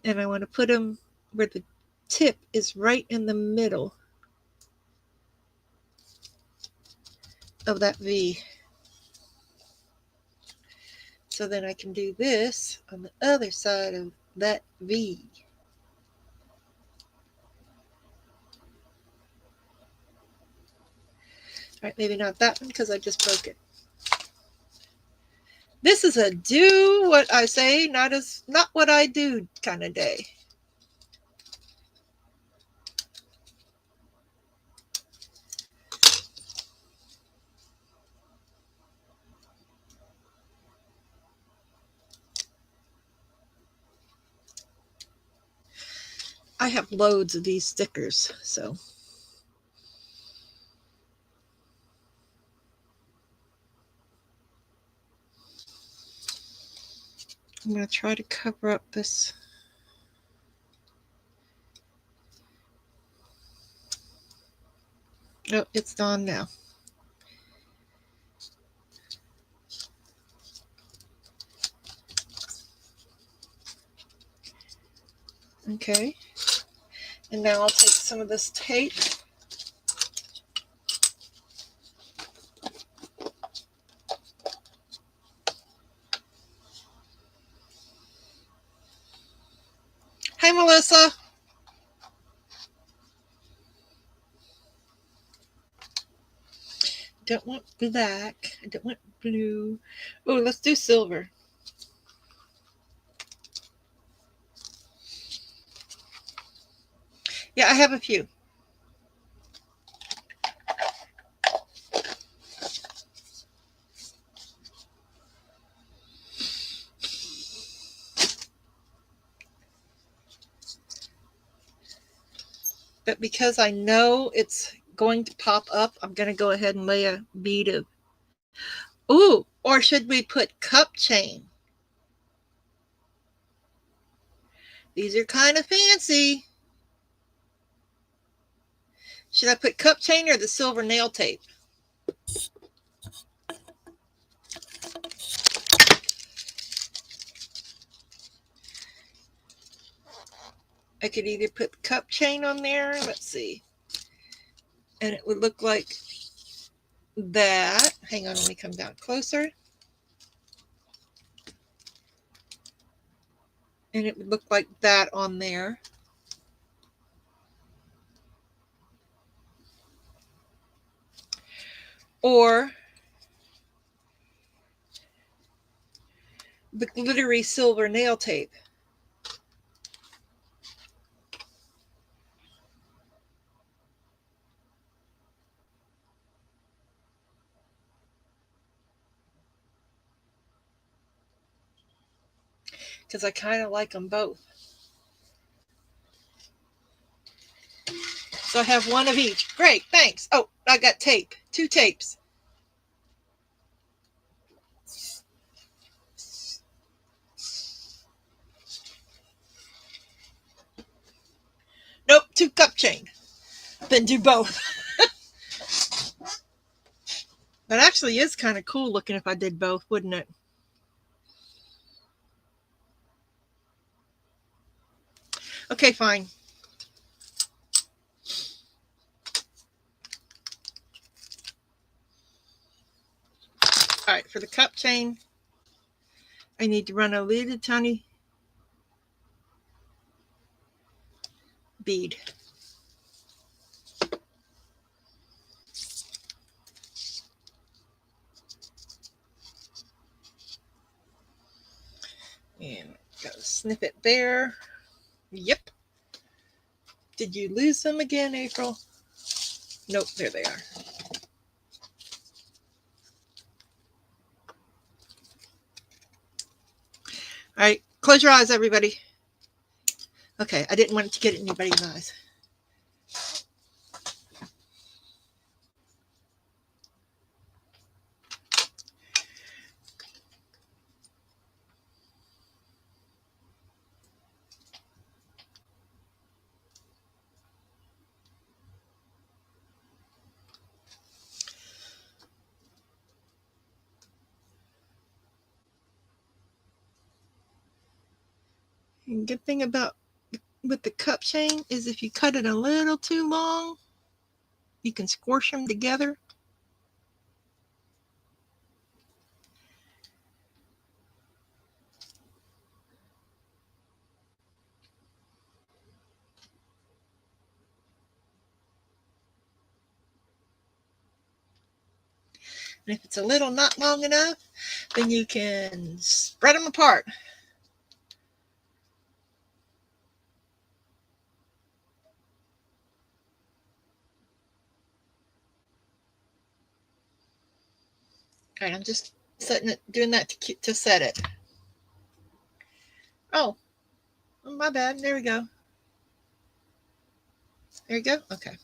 And I want to put them where the tip is right in the middle of that V. So then I can do this on the other side of that V. All right, maybe not that one because I just broke it. This is a do what I say, not what I do kind of day. I have loads of these stickers, so. I'm going to try to cover up this. Oh, it's gone now. Okay. And now I'll take some of this tape. Hi, Melissa. Don't want black. I don't want blue. Oh, let's do silver. Yeah, I have a few. But because I know it's going to pop up, I'm going to go ahead and lay a bead of. Ooh, or should we put cup chain? These are kind of fancy. Should I put cup chain or the silver nail tape? I could either put cup chain on there. Let's see. And it would look like that. Hang on, let me come down closer. And it would look like that on there. Or the glittery silver nail tape. Because I kind of like them both. So I have one of each. Great, thanks. Oh, I got tape. 2 tapes. Nope, 2 cup chain. Then do both. That actually is kind of cool looking if I did both, wouldn't it? Okay, fine. All right, for the cup chain, I need to run a little tiny bead. And got a snippet there. Yep. Did you lose them again, April? Nope, there they are. All right, close your eyes, everybody. Okay, I didn't want it to get anybody's eyes. And good thing about with the cup chain is if you cut it a little too long, you can squish them together. And if it's a little not long enough, then you can spread them apart. All right, I'm just setting it, doing that to set it. Oh, my bad. There we go. There you go. Okay.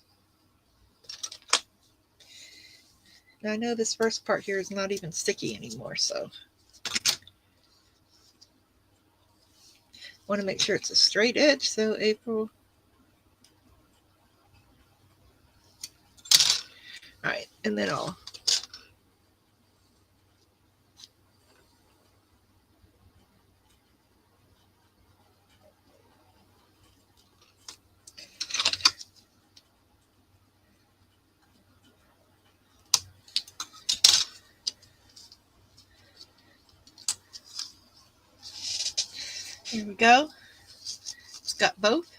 Now I know this first part here is not even sticky anymore, so want to make sure it's a straight edge. So April. All right, and then I'll here we go. It's got both.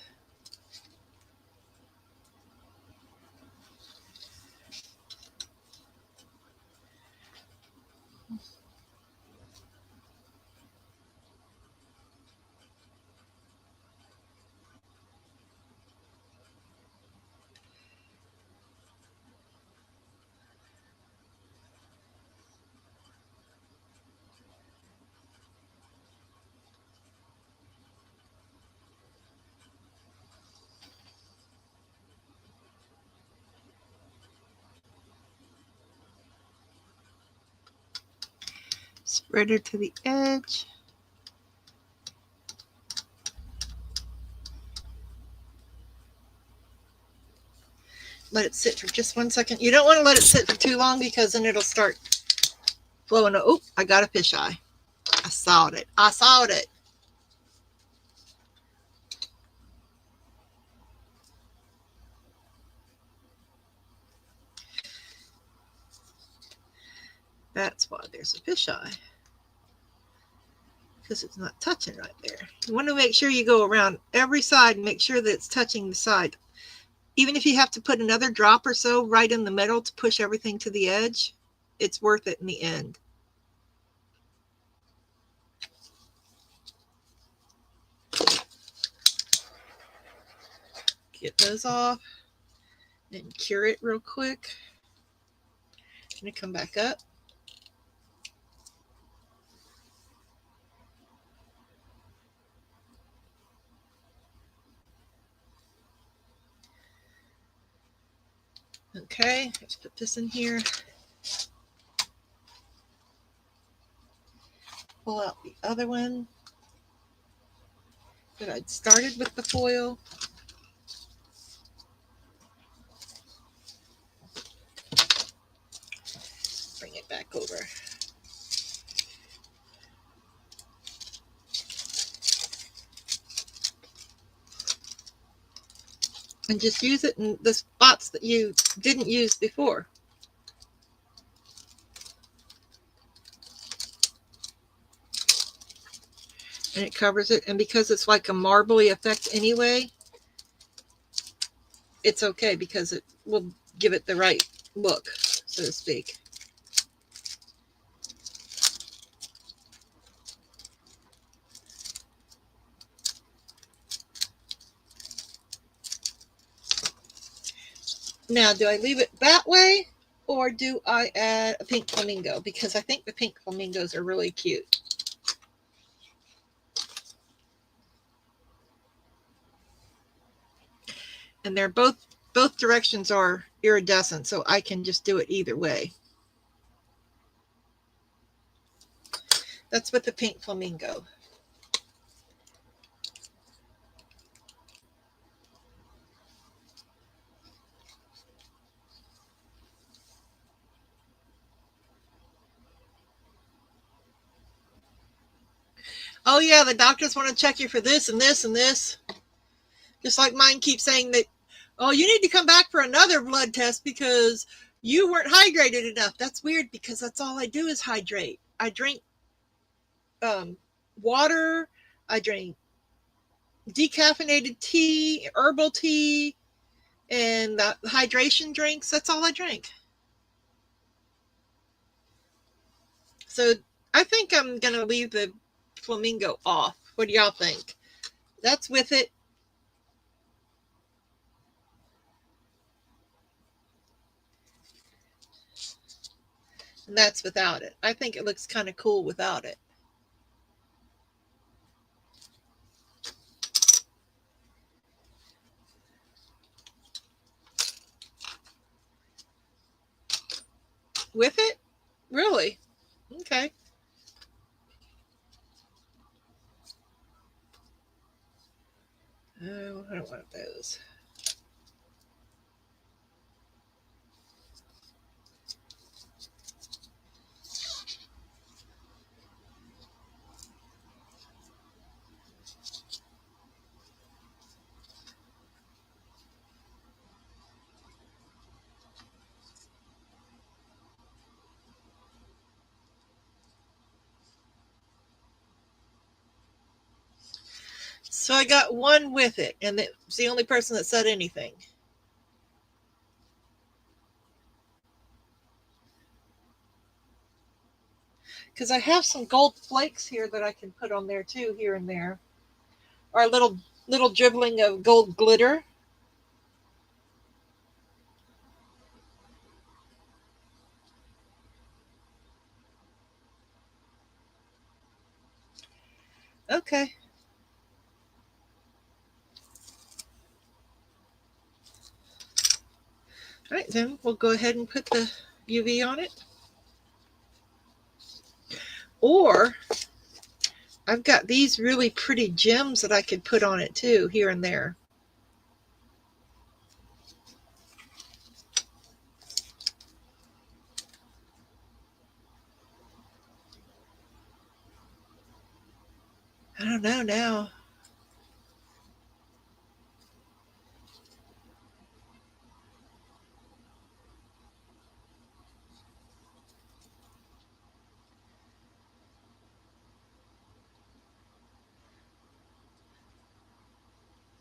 Spread it to the edge. Let it sit for just 1 second. You don't want to let it sit for too long because then it'll start flowing. Oh, I got a fisheye. I saw it. I saw it. That's why there's a fisheye. Because it's not touching right there. You want to make sure you go around every side and make sure that it's touching the side. Even if you have to put another drop or so right in the middle to push everything to the edge, it's worth it in the end. Get those off, then cure it real quick. I'm going to come back up. Okay, let's put this in here. Pull out the other one that I'd started with the foil. Bring it back over. And just use it in the spots that you didn't use before. And it covers it. And because it's like a marbly effect anyway, it's okay because it will give it the right look, so to speak. Now, do I leave it that way or do I add a pink flamingo? Because I think the pink flamingos are really cute. And they're both directions are iridescent, so I can just do it either way. That's with the pink flamingo. Oh yeah, the doctors want to check you for this and this and this. Just like mine keeps saying that, oh, you need to come back for another blood test because you weren't hydrated enough. That's weird because that's all I do is hydrate. I drink water. I drink decaffeinated tea, herbal tea, and the hydration drinks. That's all I drink. So I think I'm going to leave the flamingo off. What do y'all think? That's with it. And that's without it. I think it looks kind of cool without it. With it? Really? Okay. Oh, I don't want those. So I got one with it, and it's the only person that said anything. Because I have some gold flakes here that I can put on there too, here and there. Or a little dribbling of gold glitter. Okay. All right, then we'll go ahead and put the UV on it. Or I've got these really pretty gems that I could put on it too, here and there. I don't know now.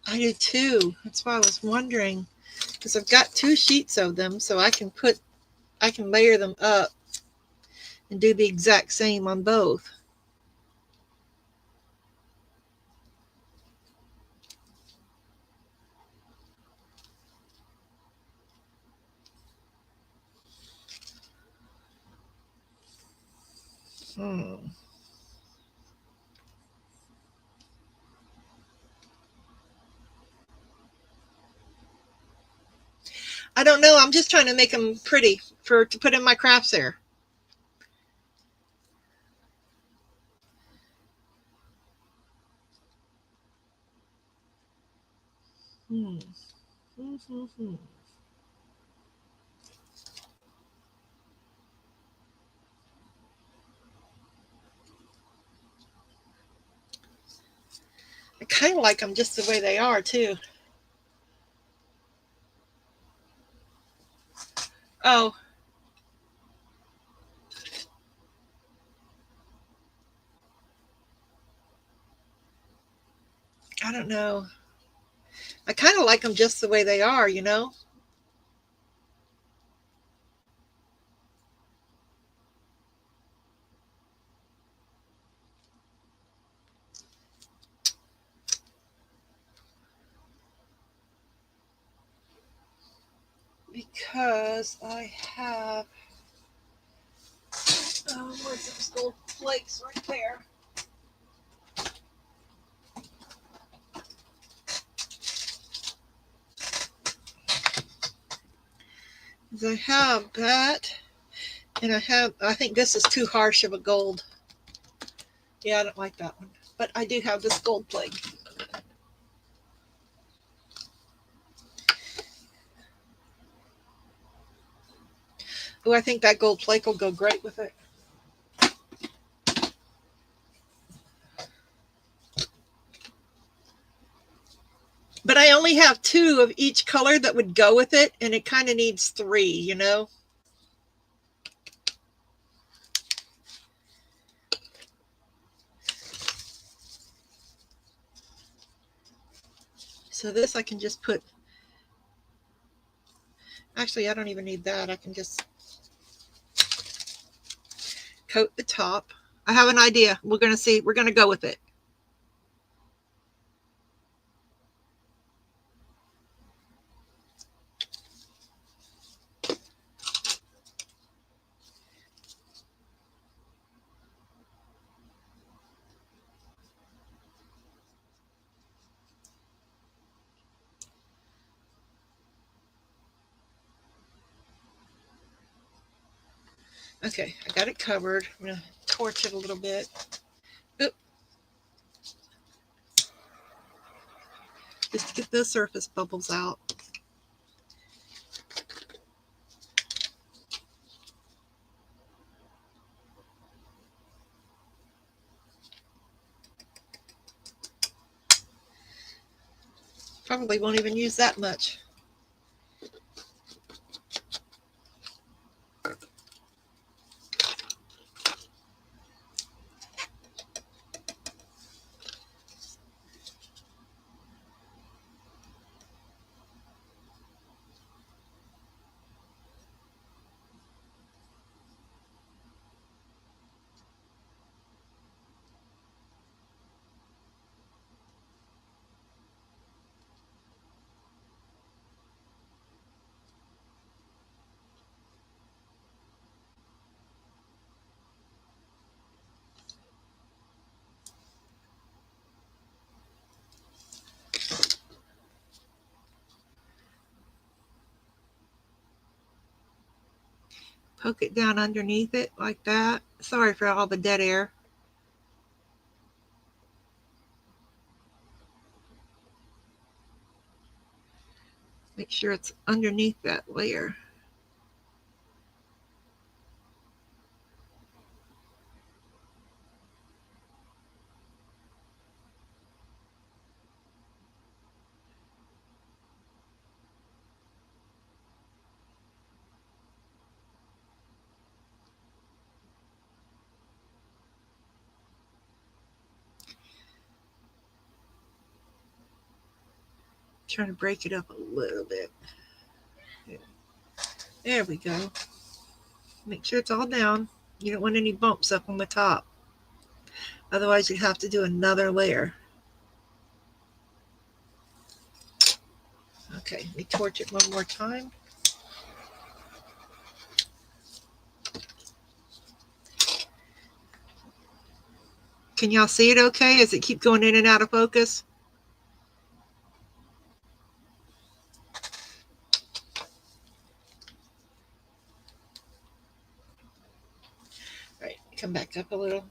I do too. That's why I was wondering. Because I've got 2 sheets of them, so I can layer them up and do the exact same on both. Hmm. I don't know. I'm just trying to make them pretty to put in my crafts there. Hmm. Hmm. I kind of like them just the way they are too. Oh, I don't know. I kind of like them just the way they are, you know? Because I have, where's those gold flakes right there? I have that, and I think this is too harsh of a gold. Yeah, I don't like that one. But I do have this gold flake. Oh, I think that gold flake will go great with it. But I only have 2 of each color that would go with it, and it kind of needs 3, you know? So this I can just put, actually I don't even need that. I can just coat the top. I have an idea. We're going to see. We're going to go with it. Okay, I got it covered. I'm going to torch it a little bit. Oop. Just to get those surface bubbles out. Probably won't even use that much. Poke it down underneath it like that. Sorry for all the dead air. Make sure it's underneath that layer. Trying to break it up a little bit. There we go. Make sure it's all down. You don't want any bumps up on the top. Otherwise, you'd have to do another layer. Okay, let me torch it one more time. Can y'all see it okay as it keeps going in and out of focus? All right, come back up a little.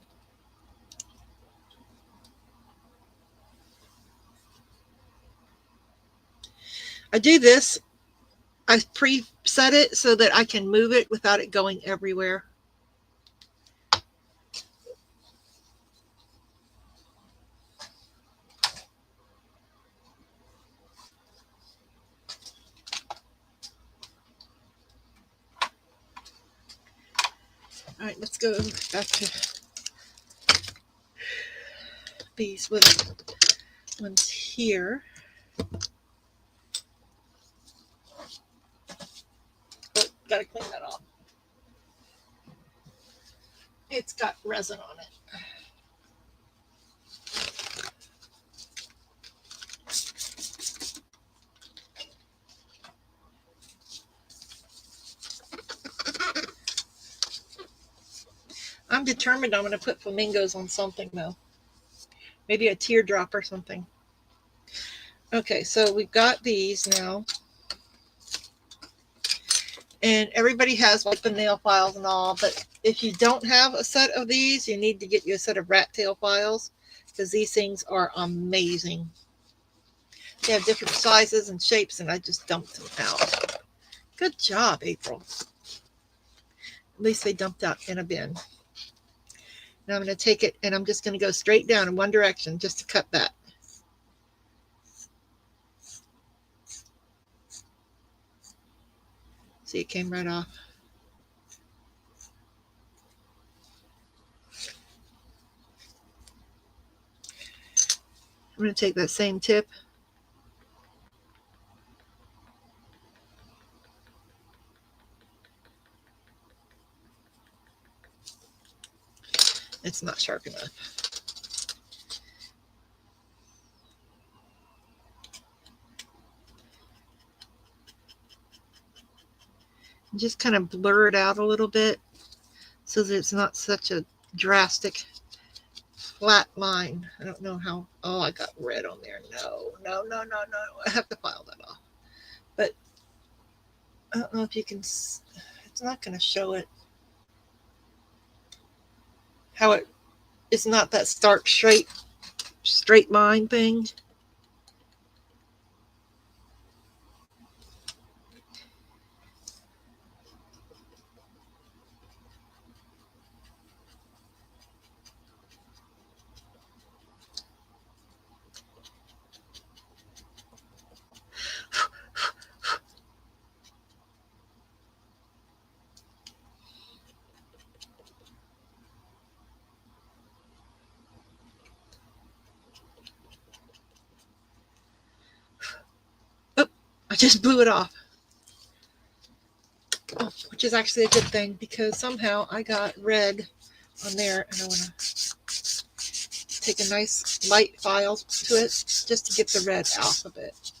I do this. I preset it so that I can move it without it going everywhere. All right, let's go back to these little ones here. Oh, gotta clean that off. It's got resin on it. I'm determined I'm going to put flamingos on something though. Maybe a teardrop or something. Okay, so we've got these now. And everybody has like the nail files and all, but if you don't have a set of these, you need to get you a set of rat tail files because these things are amazing. They have different sizes and shapes, and I just dumped them out. Good job, April. At least they dumped out in a bin. Now I'm going to take it and I'm just going to go straight down in one direction just to cut that. See, it came right off. I'm going to take that same tip. It's not sharp enough. Just kind of blur it out a little bit so that it's not such a drastic flat line. I don't know how. Oh, I got red on there. No. I have to file that off. But I don't know if you can. It's not going to show it. How it's not that stark straight line thing. Oh, I just blew it off. Oh, which is actually a good thing because somehow I got red on there and I want to take a nice light file to it just to get the red out of it.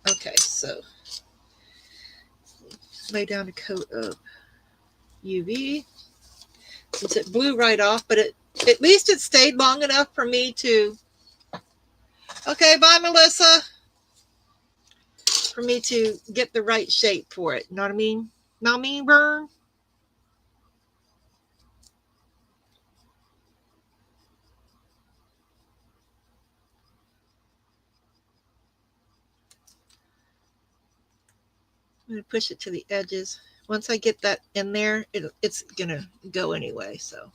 Okay, so lay down a coat of UV since it blew right off, but at least it stayed long enough for me to. Okay, bye, Melissa. For me to get the right shape for it. You know what I mean? Know what I mean, Vern? I'm going to push it to the edges. Once I get that in there, it's going to go anyway, so.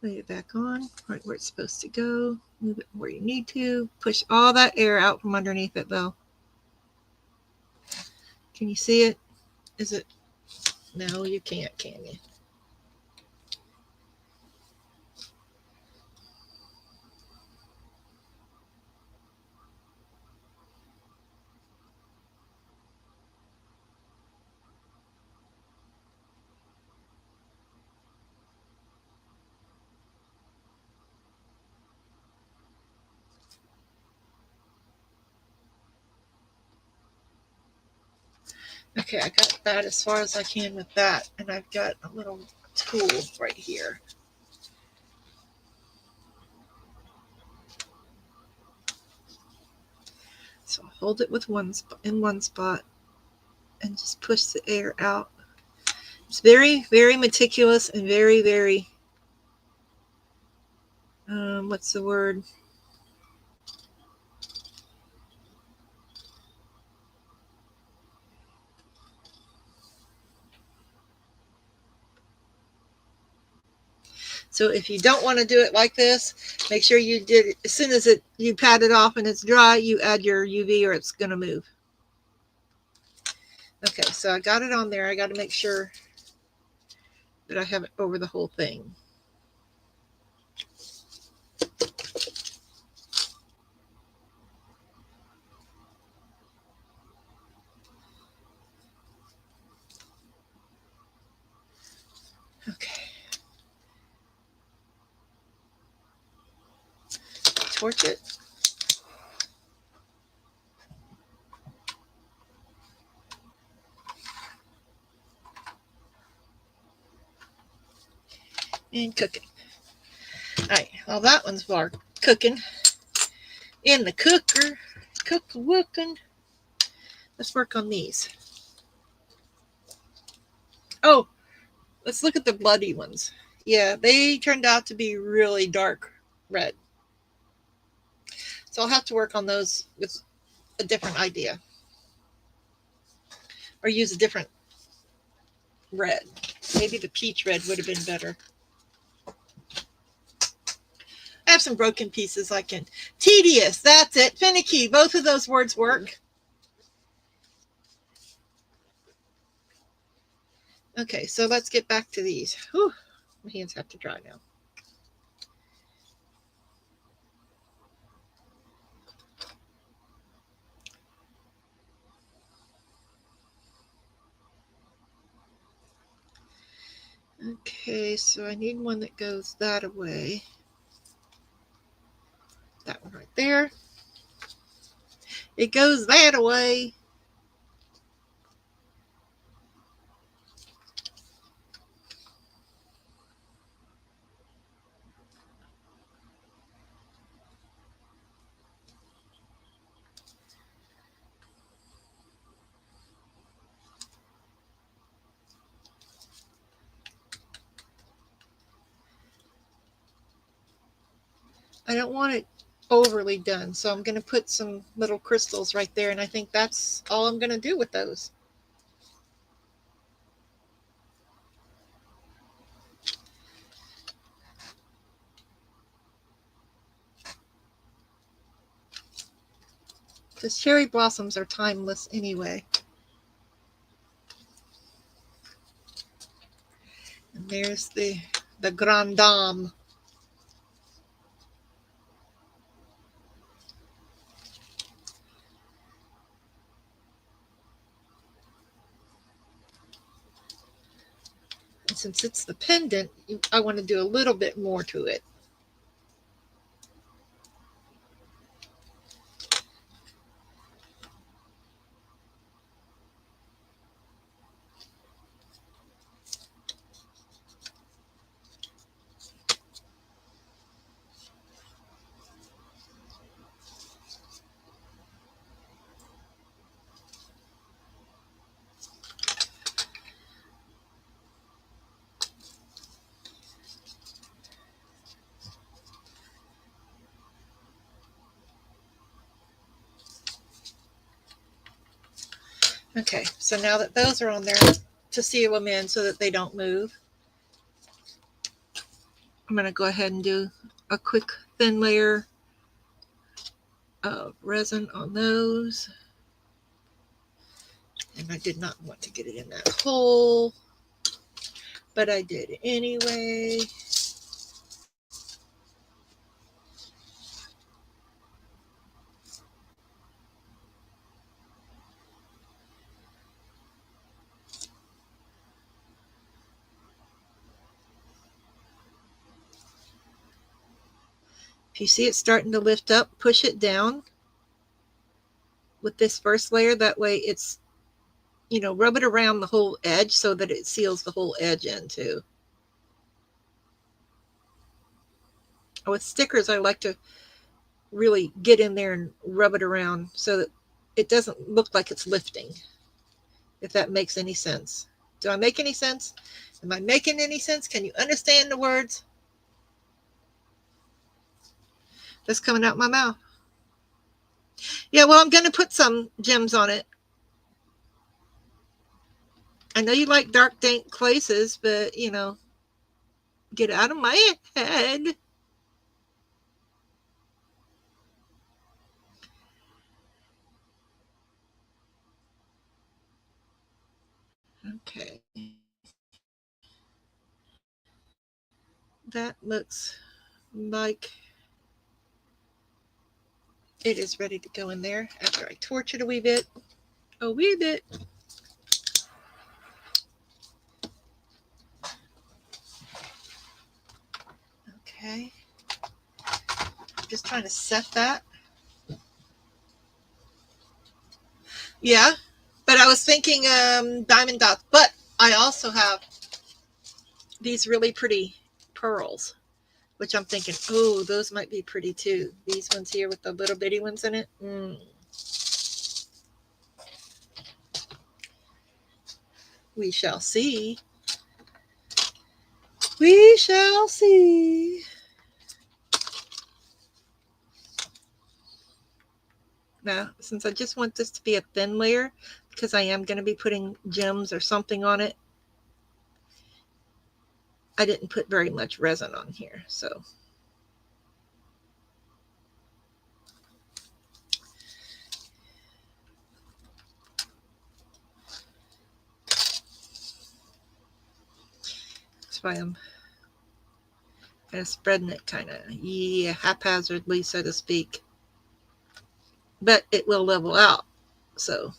Lay it back on, right where it's supposed to go. Move it where you need to. Push all that air out from underneath it, though. Can you see it? Is it? No, you can't, can you? Okay, I got that as far as I can with that, and I've got a little tool right here. So I'll hold it with one spot and just push the air out. It's very, very meticulous and very, very, what's the word? So if you don't want to do it like this, make sure you did it as soon as you pat it off and it's dry, you add your UV or it's going to move. Okay, so I got it on there. I got to make sure that I have it over the whole thing. Okay. Torch it. And cook it. All right, well, that one's cooking in the cooker. Cooking. Let's work on these. Oh, let's look at the bloody ones. Yeah, they turned out to be really dark red. So I'll have to work on those with a different idea. or use a different red. Maybe the peach red would have been better. I have some broken pieces I can. Tedious, that's it. Finicky, both of those words work. Okay, so let's get back to these. Whew, my hands have to dry now. Okay, so I need one that goes that way. That one right there. It goes that way. I don't want it overly done, so I'm going to put some little crystals right there, and I think that's all I'm going to do with those. Because cherry blossoms are timeless anyway. And there's the Grande Dame. And since it's the pendant, I want to do a little bit more to it. Okay, so now that those are on there, to seal them in so that they don't move, I'm going to go ahead and do a quick thin layer of resin on those. And I did not want to get it in that hole, but I did anyway. If you see it starting to lift up, push it down with this first layer. That way it's, rub it around the whole edge so that it seals the whole edge in too. With stickers, I like to really get in there and rub it around so that it doesn't look like it's lifting, if that makes any sense. Do I make any sense? Am I making any sense? Can you understand the words that's coming out my mouth? Yeah, well, I'm going to put some gems on it. I know you like dark, dank places, but, get out of my head. Okay. That looks like it is ready to go in there after I torch it a wee bit. A wee bit. Okay. Just trying to set that. Yeah, but I was thinking diamond dots, but I also have these really pretty pearls, which I'm thinking, oh, those might be pretty too. These ones here with the little bitty ones in it. We shall see. We shall see. Now, since I just want this to be a thin layer, because I am going to be putting gems or something on it. I didn't put very much resin on here, so. That's why I'm kind of spreading it kind of, yeah, haphazardly, so to speak. But it will level out, so.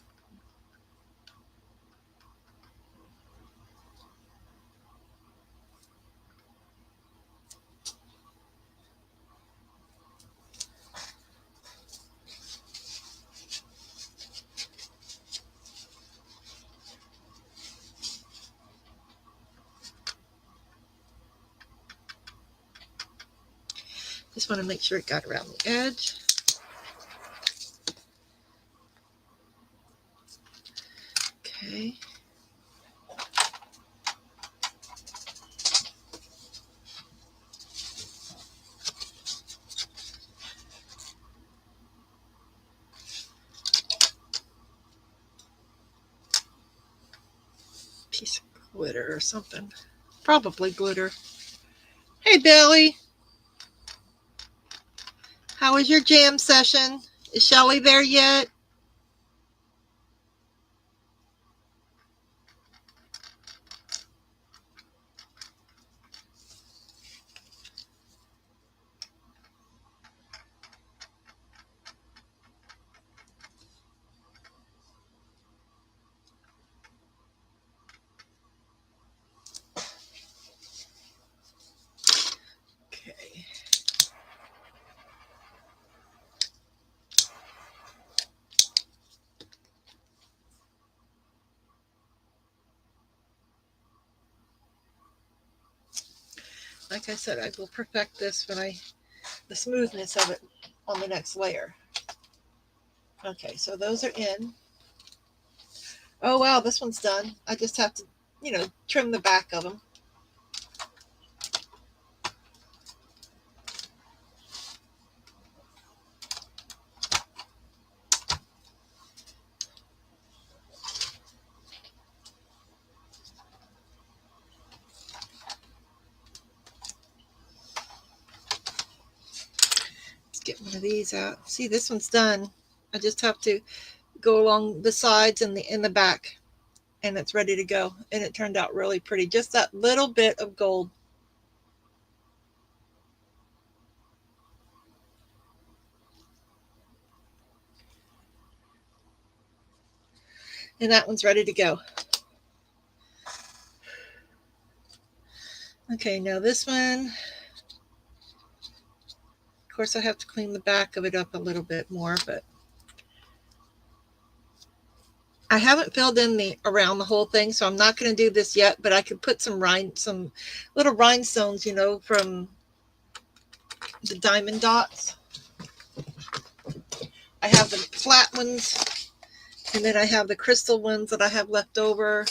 Just want to make sure it got around the edge. Okay. Piece of glitter or something. Probably glitter. Hey, Billy. How was your jam session? Is Shelly there yet? Okay. Like I said, I will perfect this when the smoothness of it on the next layer. Okay, so those are in. Oh, wow, this one's done. I just have to, trim the back of them. Let's get one of these out. See, this one's done. I just have to go along the sides and in the back, and it's ready to go. And it turned out really pretty. Just that little bit of gold. And that one's ready to go. Okay, now this one, of course, I have to clean the back of it up a little bit more, but I haven't filled in around the whole thing, so I'm not going to do this yet, but I could put some little rhinestones, from the diamond dots. I have the flat ones, and then I have the crystal ones that I have left over.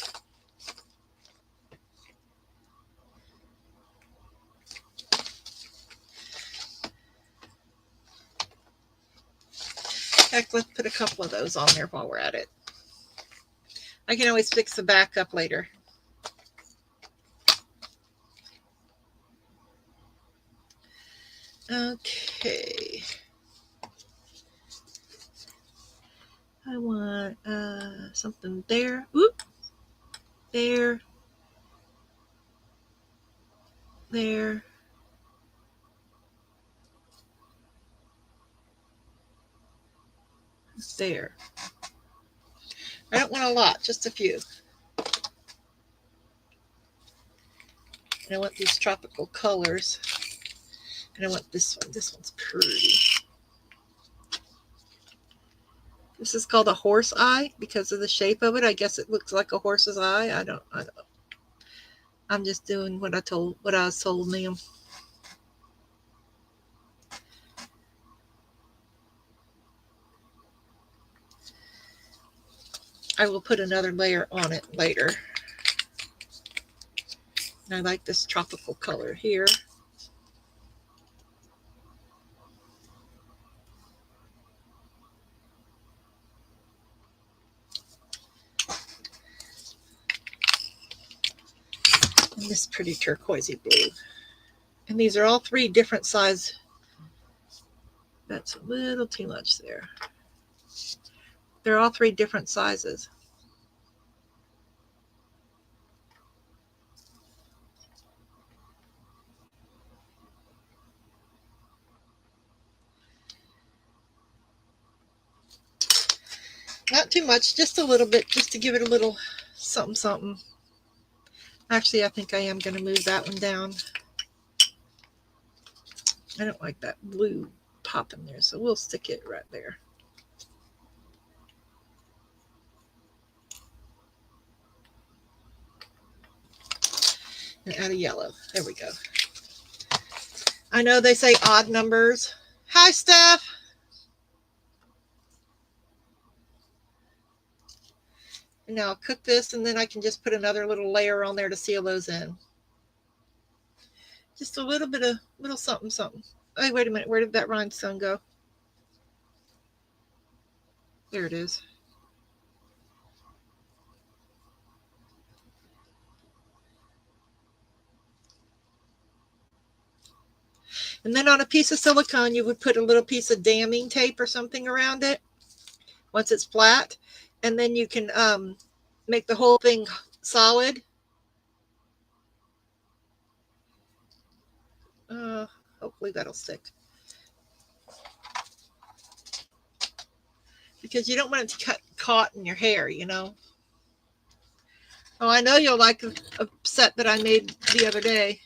Heck, let's put a couple of those on there while we're at it. I can always fix the back up later. Okay. I want something there. Oop. There. There. There. I don't want a lot, just a few. And I want these tropical colors. And I want this one. This one's pretty. This is called a horse eye because of the shape of it. I guess it looks like a horse's eye. I don't. I'm just doing what I was told, ma'am. I will put another layer on it later. And I like this tropical color here. And this pretty turquoisey blue. And these are all 3 different size. That's a little too much there. They're all 3 different sizes. Not too much, just a little bit, just to give it a little something, something. Actually, I think I am going to move that one down. I don't like that blue pop in there, so we'll stick it right there. And add a yellow. There we go. I know they say odd numbers. Hi, Steph. And now I'll cook this, and then I can just put another little layer on there to seal those in. Just a little bit of little something, something. Oh, wait a minute. Where did that rhinestone go? There it is. And then on a piece of silicone, you would put a little piece of damming tape or something around it once it's flat. And then you can make the whole thing solid. Hopefully that'll stick. Because you don't want it to get caught in your hair, you know. Oh, I know you'll like a set that I made the other day.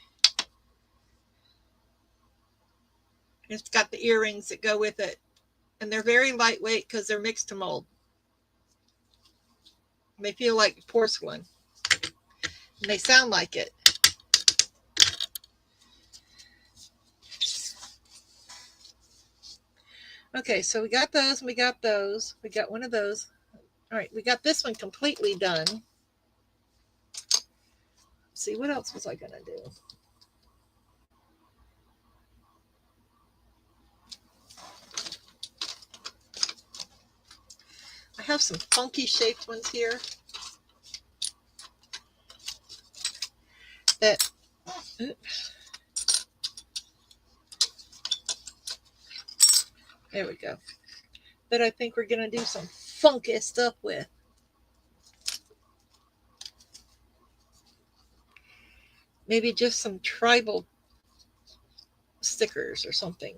It's got the earrings that go with it. And they're very lightweight because they're mixed to mold. They feel like porcelain. And they sound like it. Okay, so we got those, and we got those. We got one of those. All right, we got this one completely done. Let's see, what else was I going to do? I have some funky shaped ones here that, there we go, that I think we're going to do some funky stuff with. Maybe just some tribal stickers or something.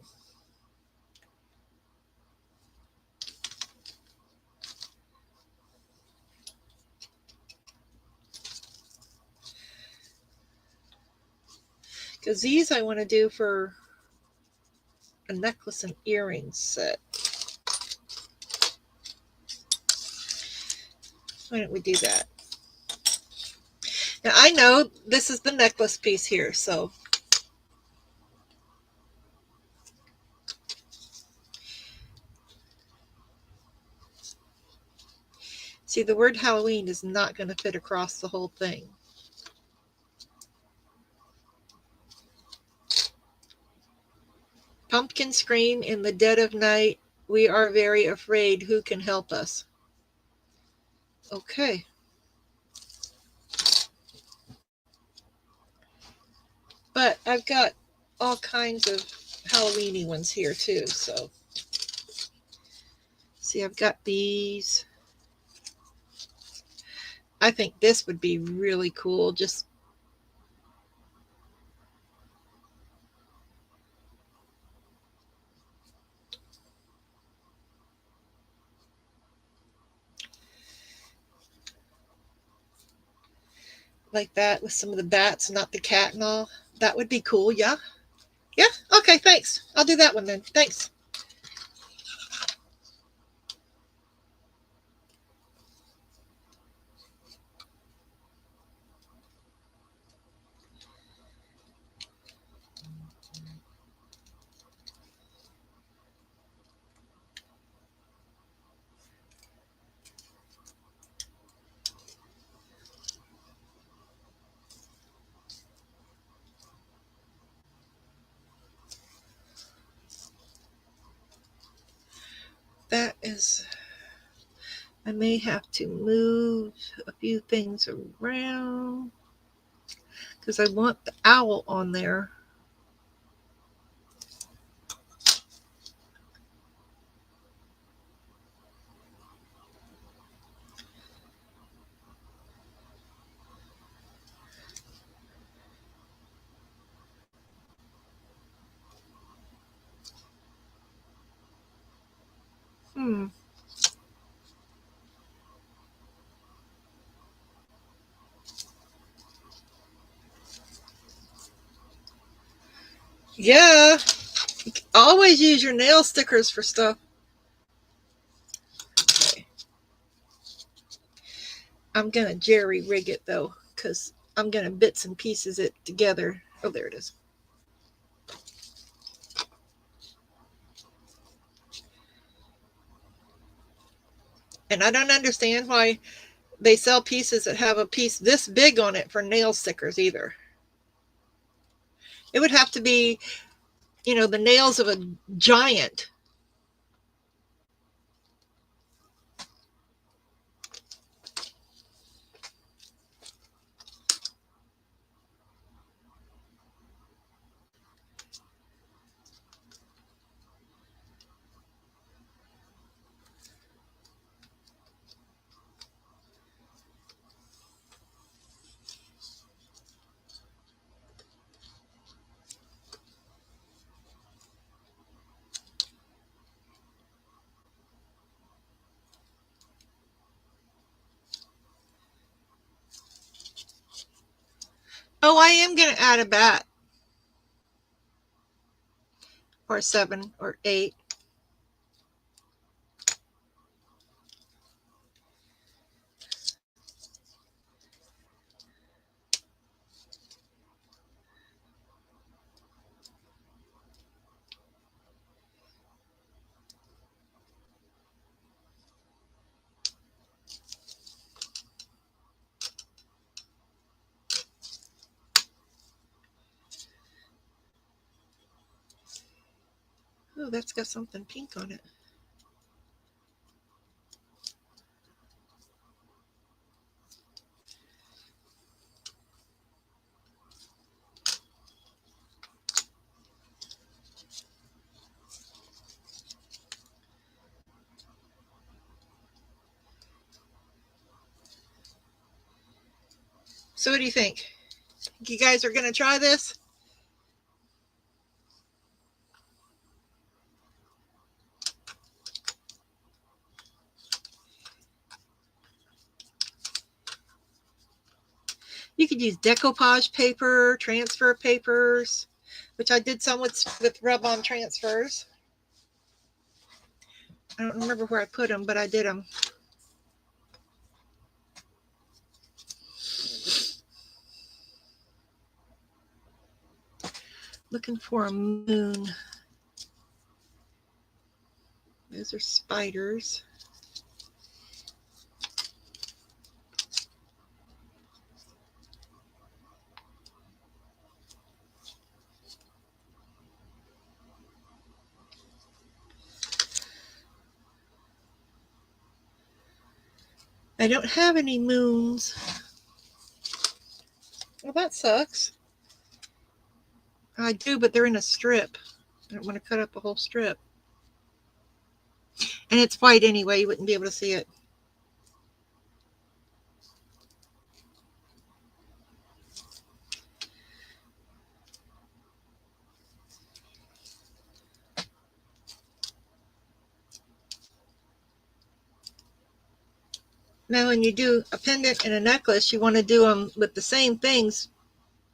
Because these I want to do for a necklace and earrings set. Why don't we do that? Now I know this is the necklace piece here, so see, the word Halloween is not going to fit across the whole thing. Pumpkin scream in the dead of night. We are very afraid. Who can help us? Okay. But I've got all kinds of Halloweeny ones here too. So see, I've got these. I think this would be really cool. Just like that with some of the bats, not the cat and all. That would be cool. Yeah. Yeah. Okay. Thanks. I'll do that one then. Thanks. That is, I may have to move a few things around. because I want the owl on there. Yeah, always use your nail stickers for stuff. Okay. I'm gonna jerry rig it though, because I'm gonna bits and pieces it together. Oh, there it is. And I don't understand why they sell pieces that have a piece this big on it for nail stickers either. It would have to be, the nails of a giant. Oh, I am going to add a bat. Or 7 or 8. Oh, that's got something pink on it. So what do you think? You guys are going to try this? You could use decoupage paper, transfer papers, which I did some with rub-on transfers. I don't remember where I put them, but I did them. Looking for a moon. Those are spiders. I don't have any moons. Well, that sucks. I do, but they're in a strip. I don't want to cut up a whole strip. And it's white anyway. You wouldn't be able to see it. Now, when you do a pendant and a necklace, you want to do them with the same things,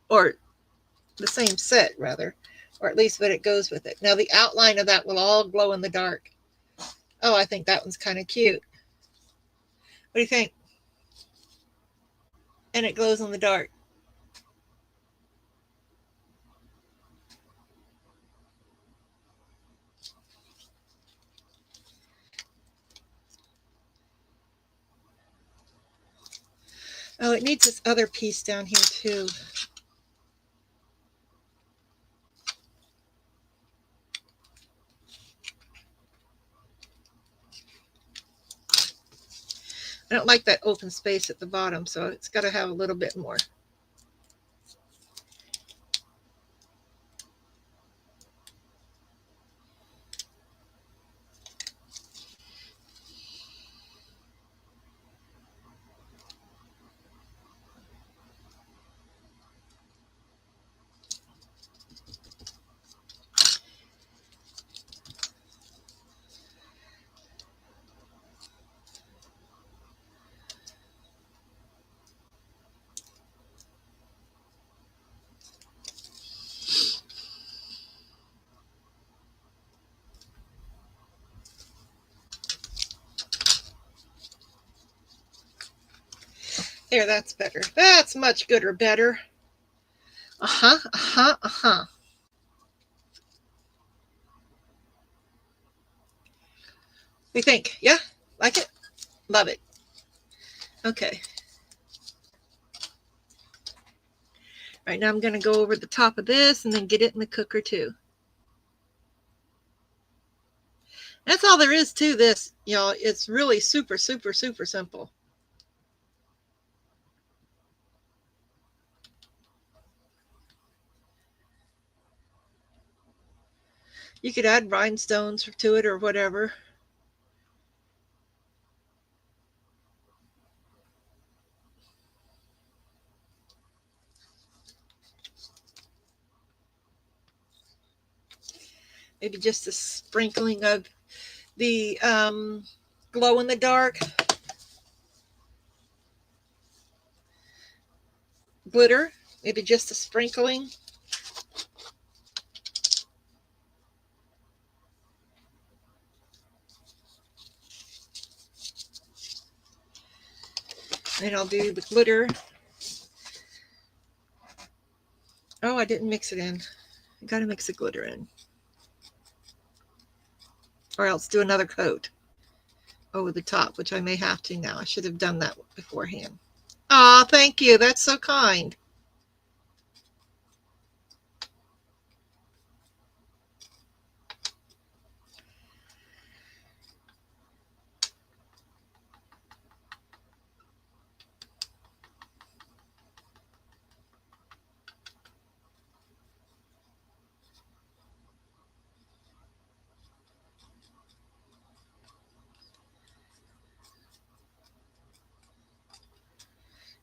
or the same set, rather, or at least what it goes with it. Now, the outline of that will all glow in the dark. Oh, I think that one's kind of cute. What do you think? And it glows in the dark. Oh, it needs this other piece down here too. I don't like that open space at the bottom, so it's got to have a little bit more. There, that's better. That's much good or better. Uh-huh, uh-huh, uh-huh. What do you think? Yeah? Like it? Love it. Okay. Right now I'm going to go over the top of this and then get it in the cooker too. That's all there is to this, y'all. It's really super, super, super simple. You could add rhinestones to it or whatever. Maybe just a sprinkling of the glow in the dark glitter. Maybe just a sprinkling. And I'll do the glitter. Oh, I didn't mix it in. I got to mix the glitter in. Or else do another coat over the top, which I may have to now. I should have done that beforehand. Aw, thank you. That's so kind.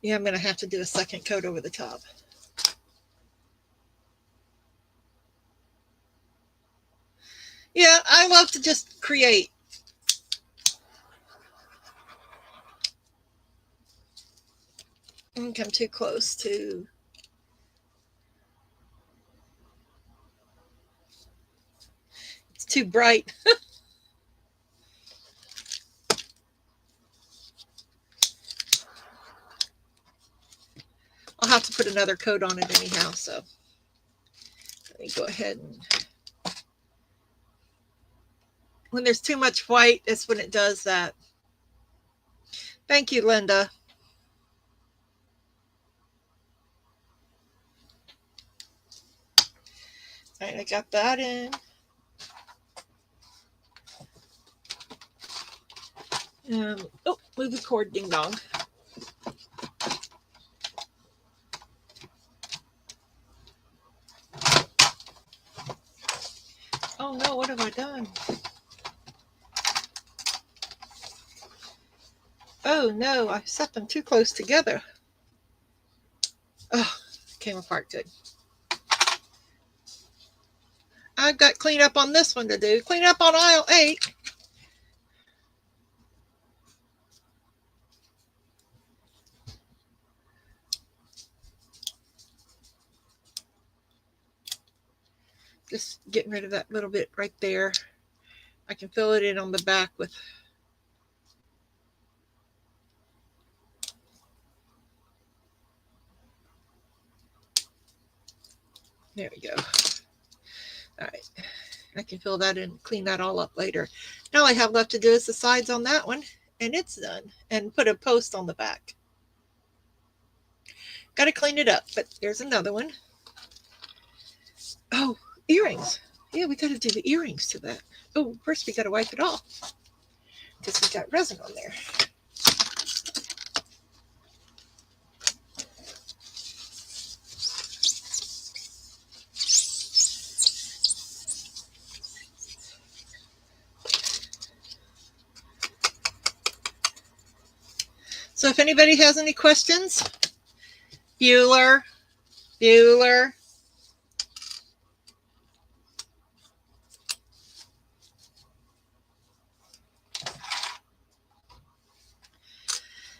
Yeah, I'm going to have to do a second coat over the top. Yeah, I love to just create. Don't come too close to. It's too bright. I'll have to put another coat on it anyhow, so let me go ahead and. When there's too much white, it's when it does that. Thank you, Linda. All right, I got that in. Oh, move the cord, ding dong. Oh no, what have I done? Oh no, I set them too close together. Oh, came apart good. I've got cleanup on this one to do. Clean up on aisle 8. Just getting rid of that little bit right there. I can fill it in on the back with. There we go. All right. I can fill that in, clean that all up later. Now all I have left to do is the sides on that one, and it's done. And put a post on the back. Got to clean it up, but there's another one. Oh, earrings. Yeah, we got to do the earrings to that. Oh, first we got to wipe it off because we got resin on there. So if anybody has any questions, Bueller.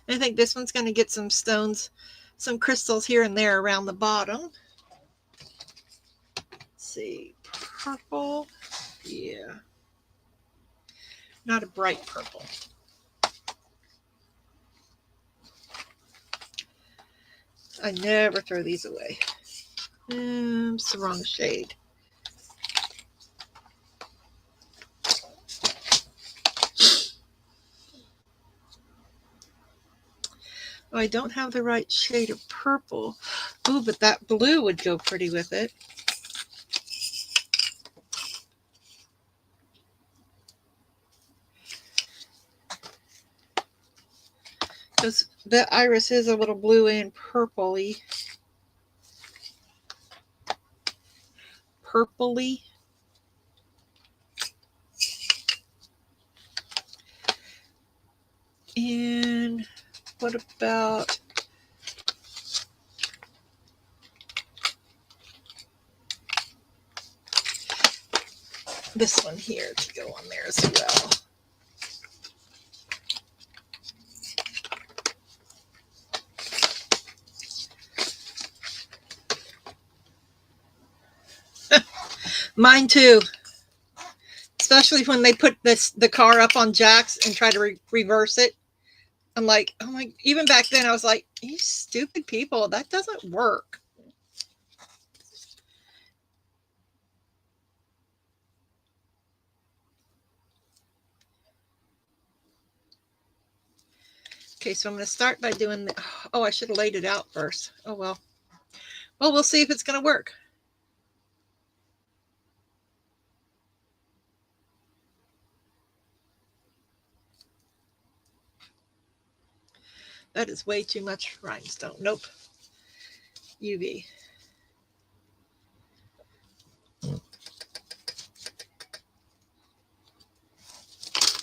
I think this one's going to get some stones, some crystals here and there around the bottom. Let's see, purple. Yeah. Not a bright purple. I never throw these away. It's the wrong shade. Oh, I don't have the right shade of purple. Ooh, but that blue would go pretty with it. Because the iris is a little blue and purpley. Purpley. And what about this one here to go on there as well? Mine too. Especially when they put the car up on jacks and try to reverse it. I'm like, oh my, even back then I was like, you stupid people, that doesn't work. Okay, so I'm going to start by doing the, oh, I should have laid it out first. Oh, well. Well, we'll see if it's going to work. That is way too much rhinestone. Nope. UV.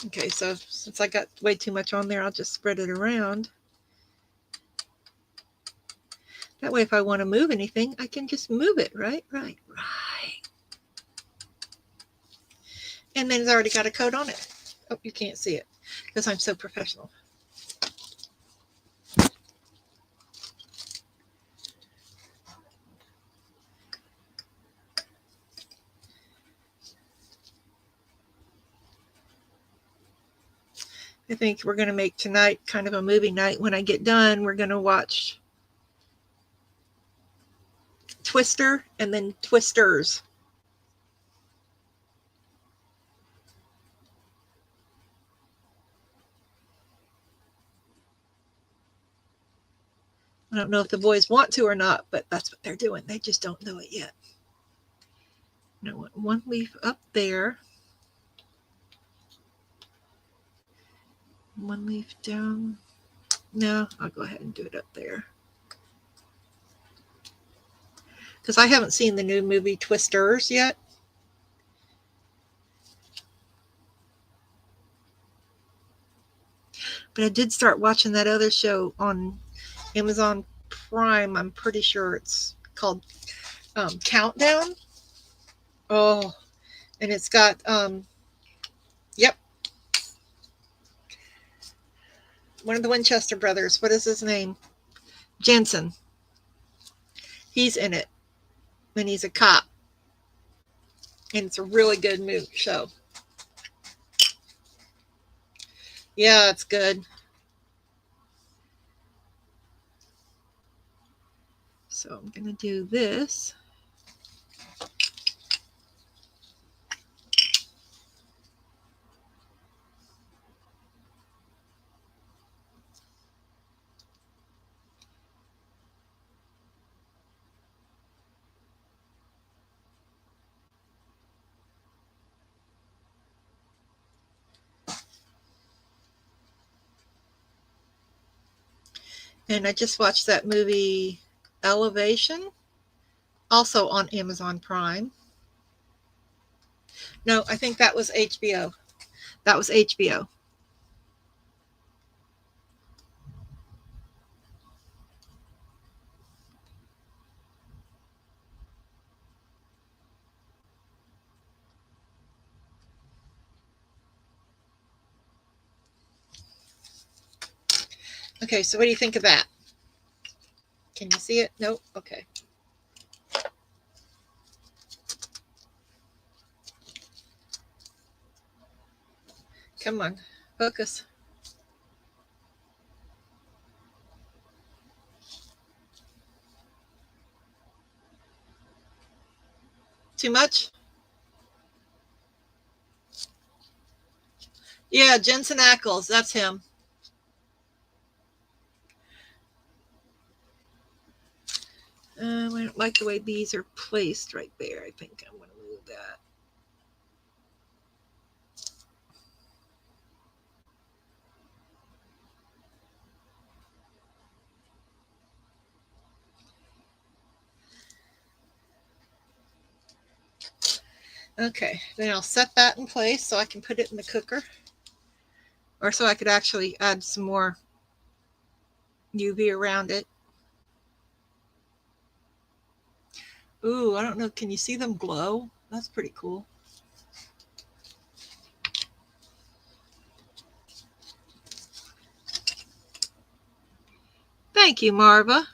Okay, so since I got way too much on there, I'll just spread it around. That way, if I want to move anything, I can just move it, right? Right. And then it's already got a coat on it. Oh, you can't see it because I'm so professional. I think we're going to make tonight kind of a movie night. When I get done, we're going to watch Twister and then Twisters. I don't know if the boys want to or not, but that's what they're doing. They just don't know it yet. I want one leaf up there. One leaf down. No, I'll go ahead and do it up there. Because I haven't seen the new movie Twisters yet. But I did start watching that other show on Amazon Prime. I'm pretty sure it's called Countdown. Oh, and it's got, yep, one of the Winchester brothers. What is his name? Jensen. He's in it. And he's a cop. And it's a really good show. Yeah, it's good. So I'm going to do this. And I just watched that movie Elevation, also on Amazon Prime. No, I think that was HBO. That was HBO. Okay, so what do you think of that? Can you see it? Nope. Okay. Come on, focus. Too much? Yeah, Jensen Ackles. That's him. I don't like the way these are placed right there. I think I'm going to move that. Okay, then I'll set that in place so I can put it in the cooker. Or so I could actually add some more UV around it. Ooh, I don't know. Can you see them glow? That's pretty cool. Thank you, Marva.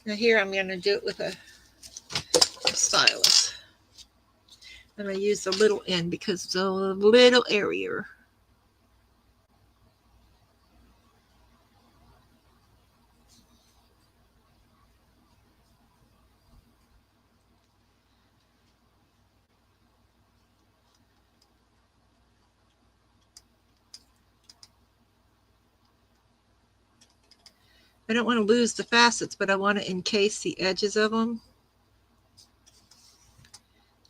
Now here I'm going to do it with a stylus. I'm going to use the little end because it's a little airier. I don't want to lose the facets, but I want to encase the edges of them.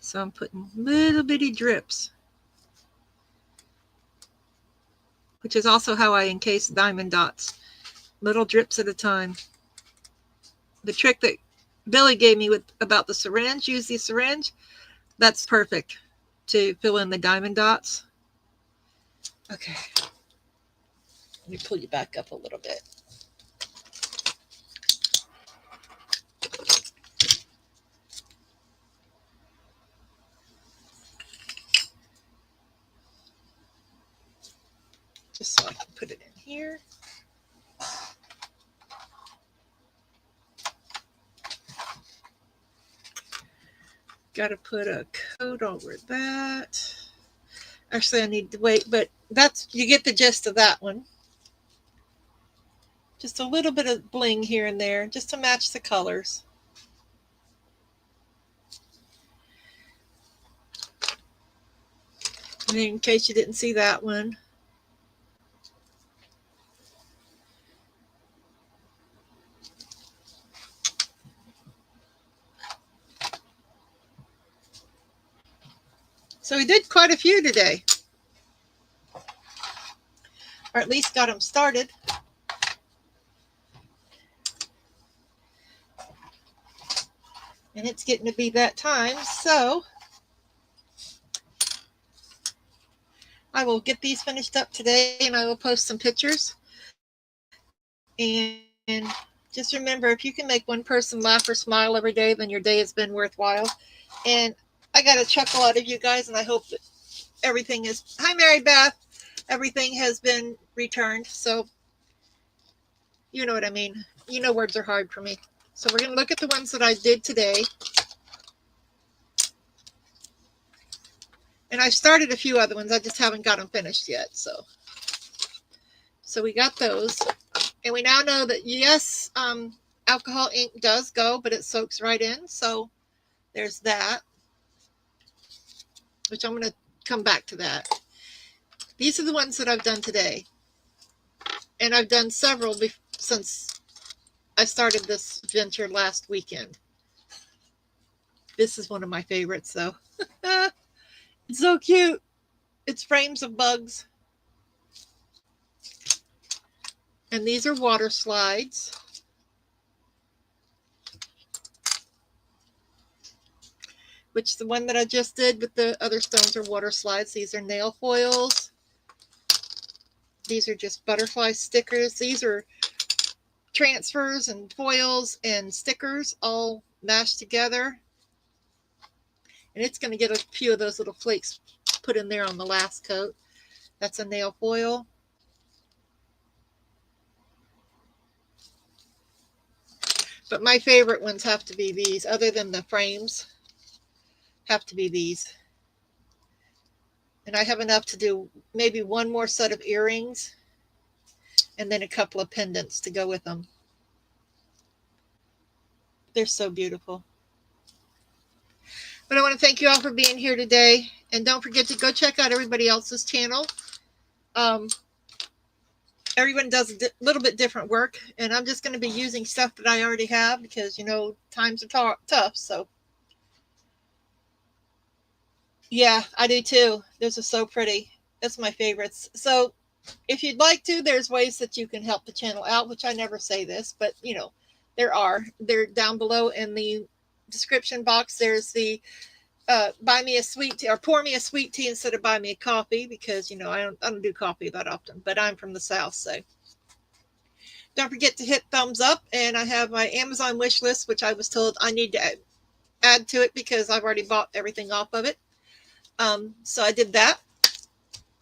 So I'm putting little bitty drips, which is also how I encase diamond dots. Little drips at a time. The trick that Billy gave me about the syringe, use the syringe, that's perfect to fill in the diamond dots. Okay. Let me pull you back up a little bit. Just so I can put it in here. Got to put a coat over that. Actually, I need to wait, but that's, you get the gist of that one. Just a little bit of bling here and there, just to match the colors. And in case you didn't see that one. So we did quite a few today. Or at least got them started. And it's getting to be that time, so I will get these finished up today and I will post some pictures. And just remember, if you can make one person laugh or smile every day, then your day has been worthwhile. And I got a chuckle out of you guys, and I hope that everything is, hi Mary Beth, everything has been returned. So you know what I mean. You know, words are hard for me. So we're going to look at the ones that I did today. And I've started a few other ones. I just haven't got them finished yet. So we got those. And we now know that, yes, alcohol ink does go, but it soaks right in. So there's that, which I'm going to come back to that. These are the ones that I've done today. And I've done several since I started this venture last weekend. This is one of my favorites, though. It's so cute. It's frames of bugs. And these are water slides. Which the one that I just did with the other stones are water slides. These are nail foils. These are just butterfly stickers. These are transfers and foils and stickers all mashed together. And it's going to get a few of those little flakes put in there on the last coat. That's a nail foil. But my favorite ones have to be these, other than the frames, have to be these. And I have enough to do maybe one more set of earrings and then a couple of pendants to go with them. They're so beautiful. But I want to thank you all for being here today. And don't forget to go check out everybody else's channel. Everyone does a little bit different work. And I'm just going to be using stuff that I already have because, you know, times are tough. So, yeah, I do too. Those are so pretty. That's my favorites. So, if you'd like to, there's ways that you can help the channel out, which I never say this, but, you know, there are. They're down below in the description box. There's the buy me a sweet tea or pour me a sweet tea instead of buy me a coffee because, you know, I don't do coffee that often, but I'm from the South. So don't forget to hit thumbs up. And I have my Amazon wish list, which I was told I need to add to it because I've already bought everything off of it. So I did that.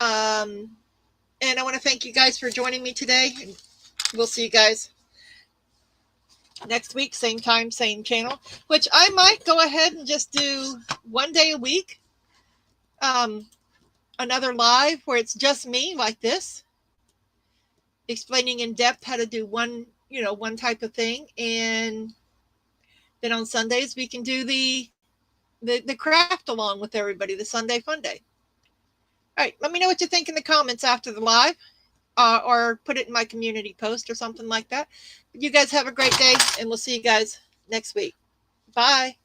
And I want to thank you guys for joining me today. We'll see you guys next week, same time, same channel, which I might go ahead and just do one day a week. Another live where it's just me like this, explaining in depth how to do one type of thing. And then on Sundays, we can do the craft along with everybody, the Sunday Fun Day. All right, let me know what you think in the comments after the live. Or put it in my community post or something like that. You guys have a great day, and we'll see you guys next week. Bye.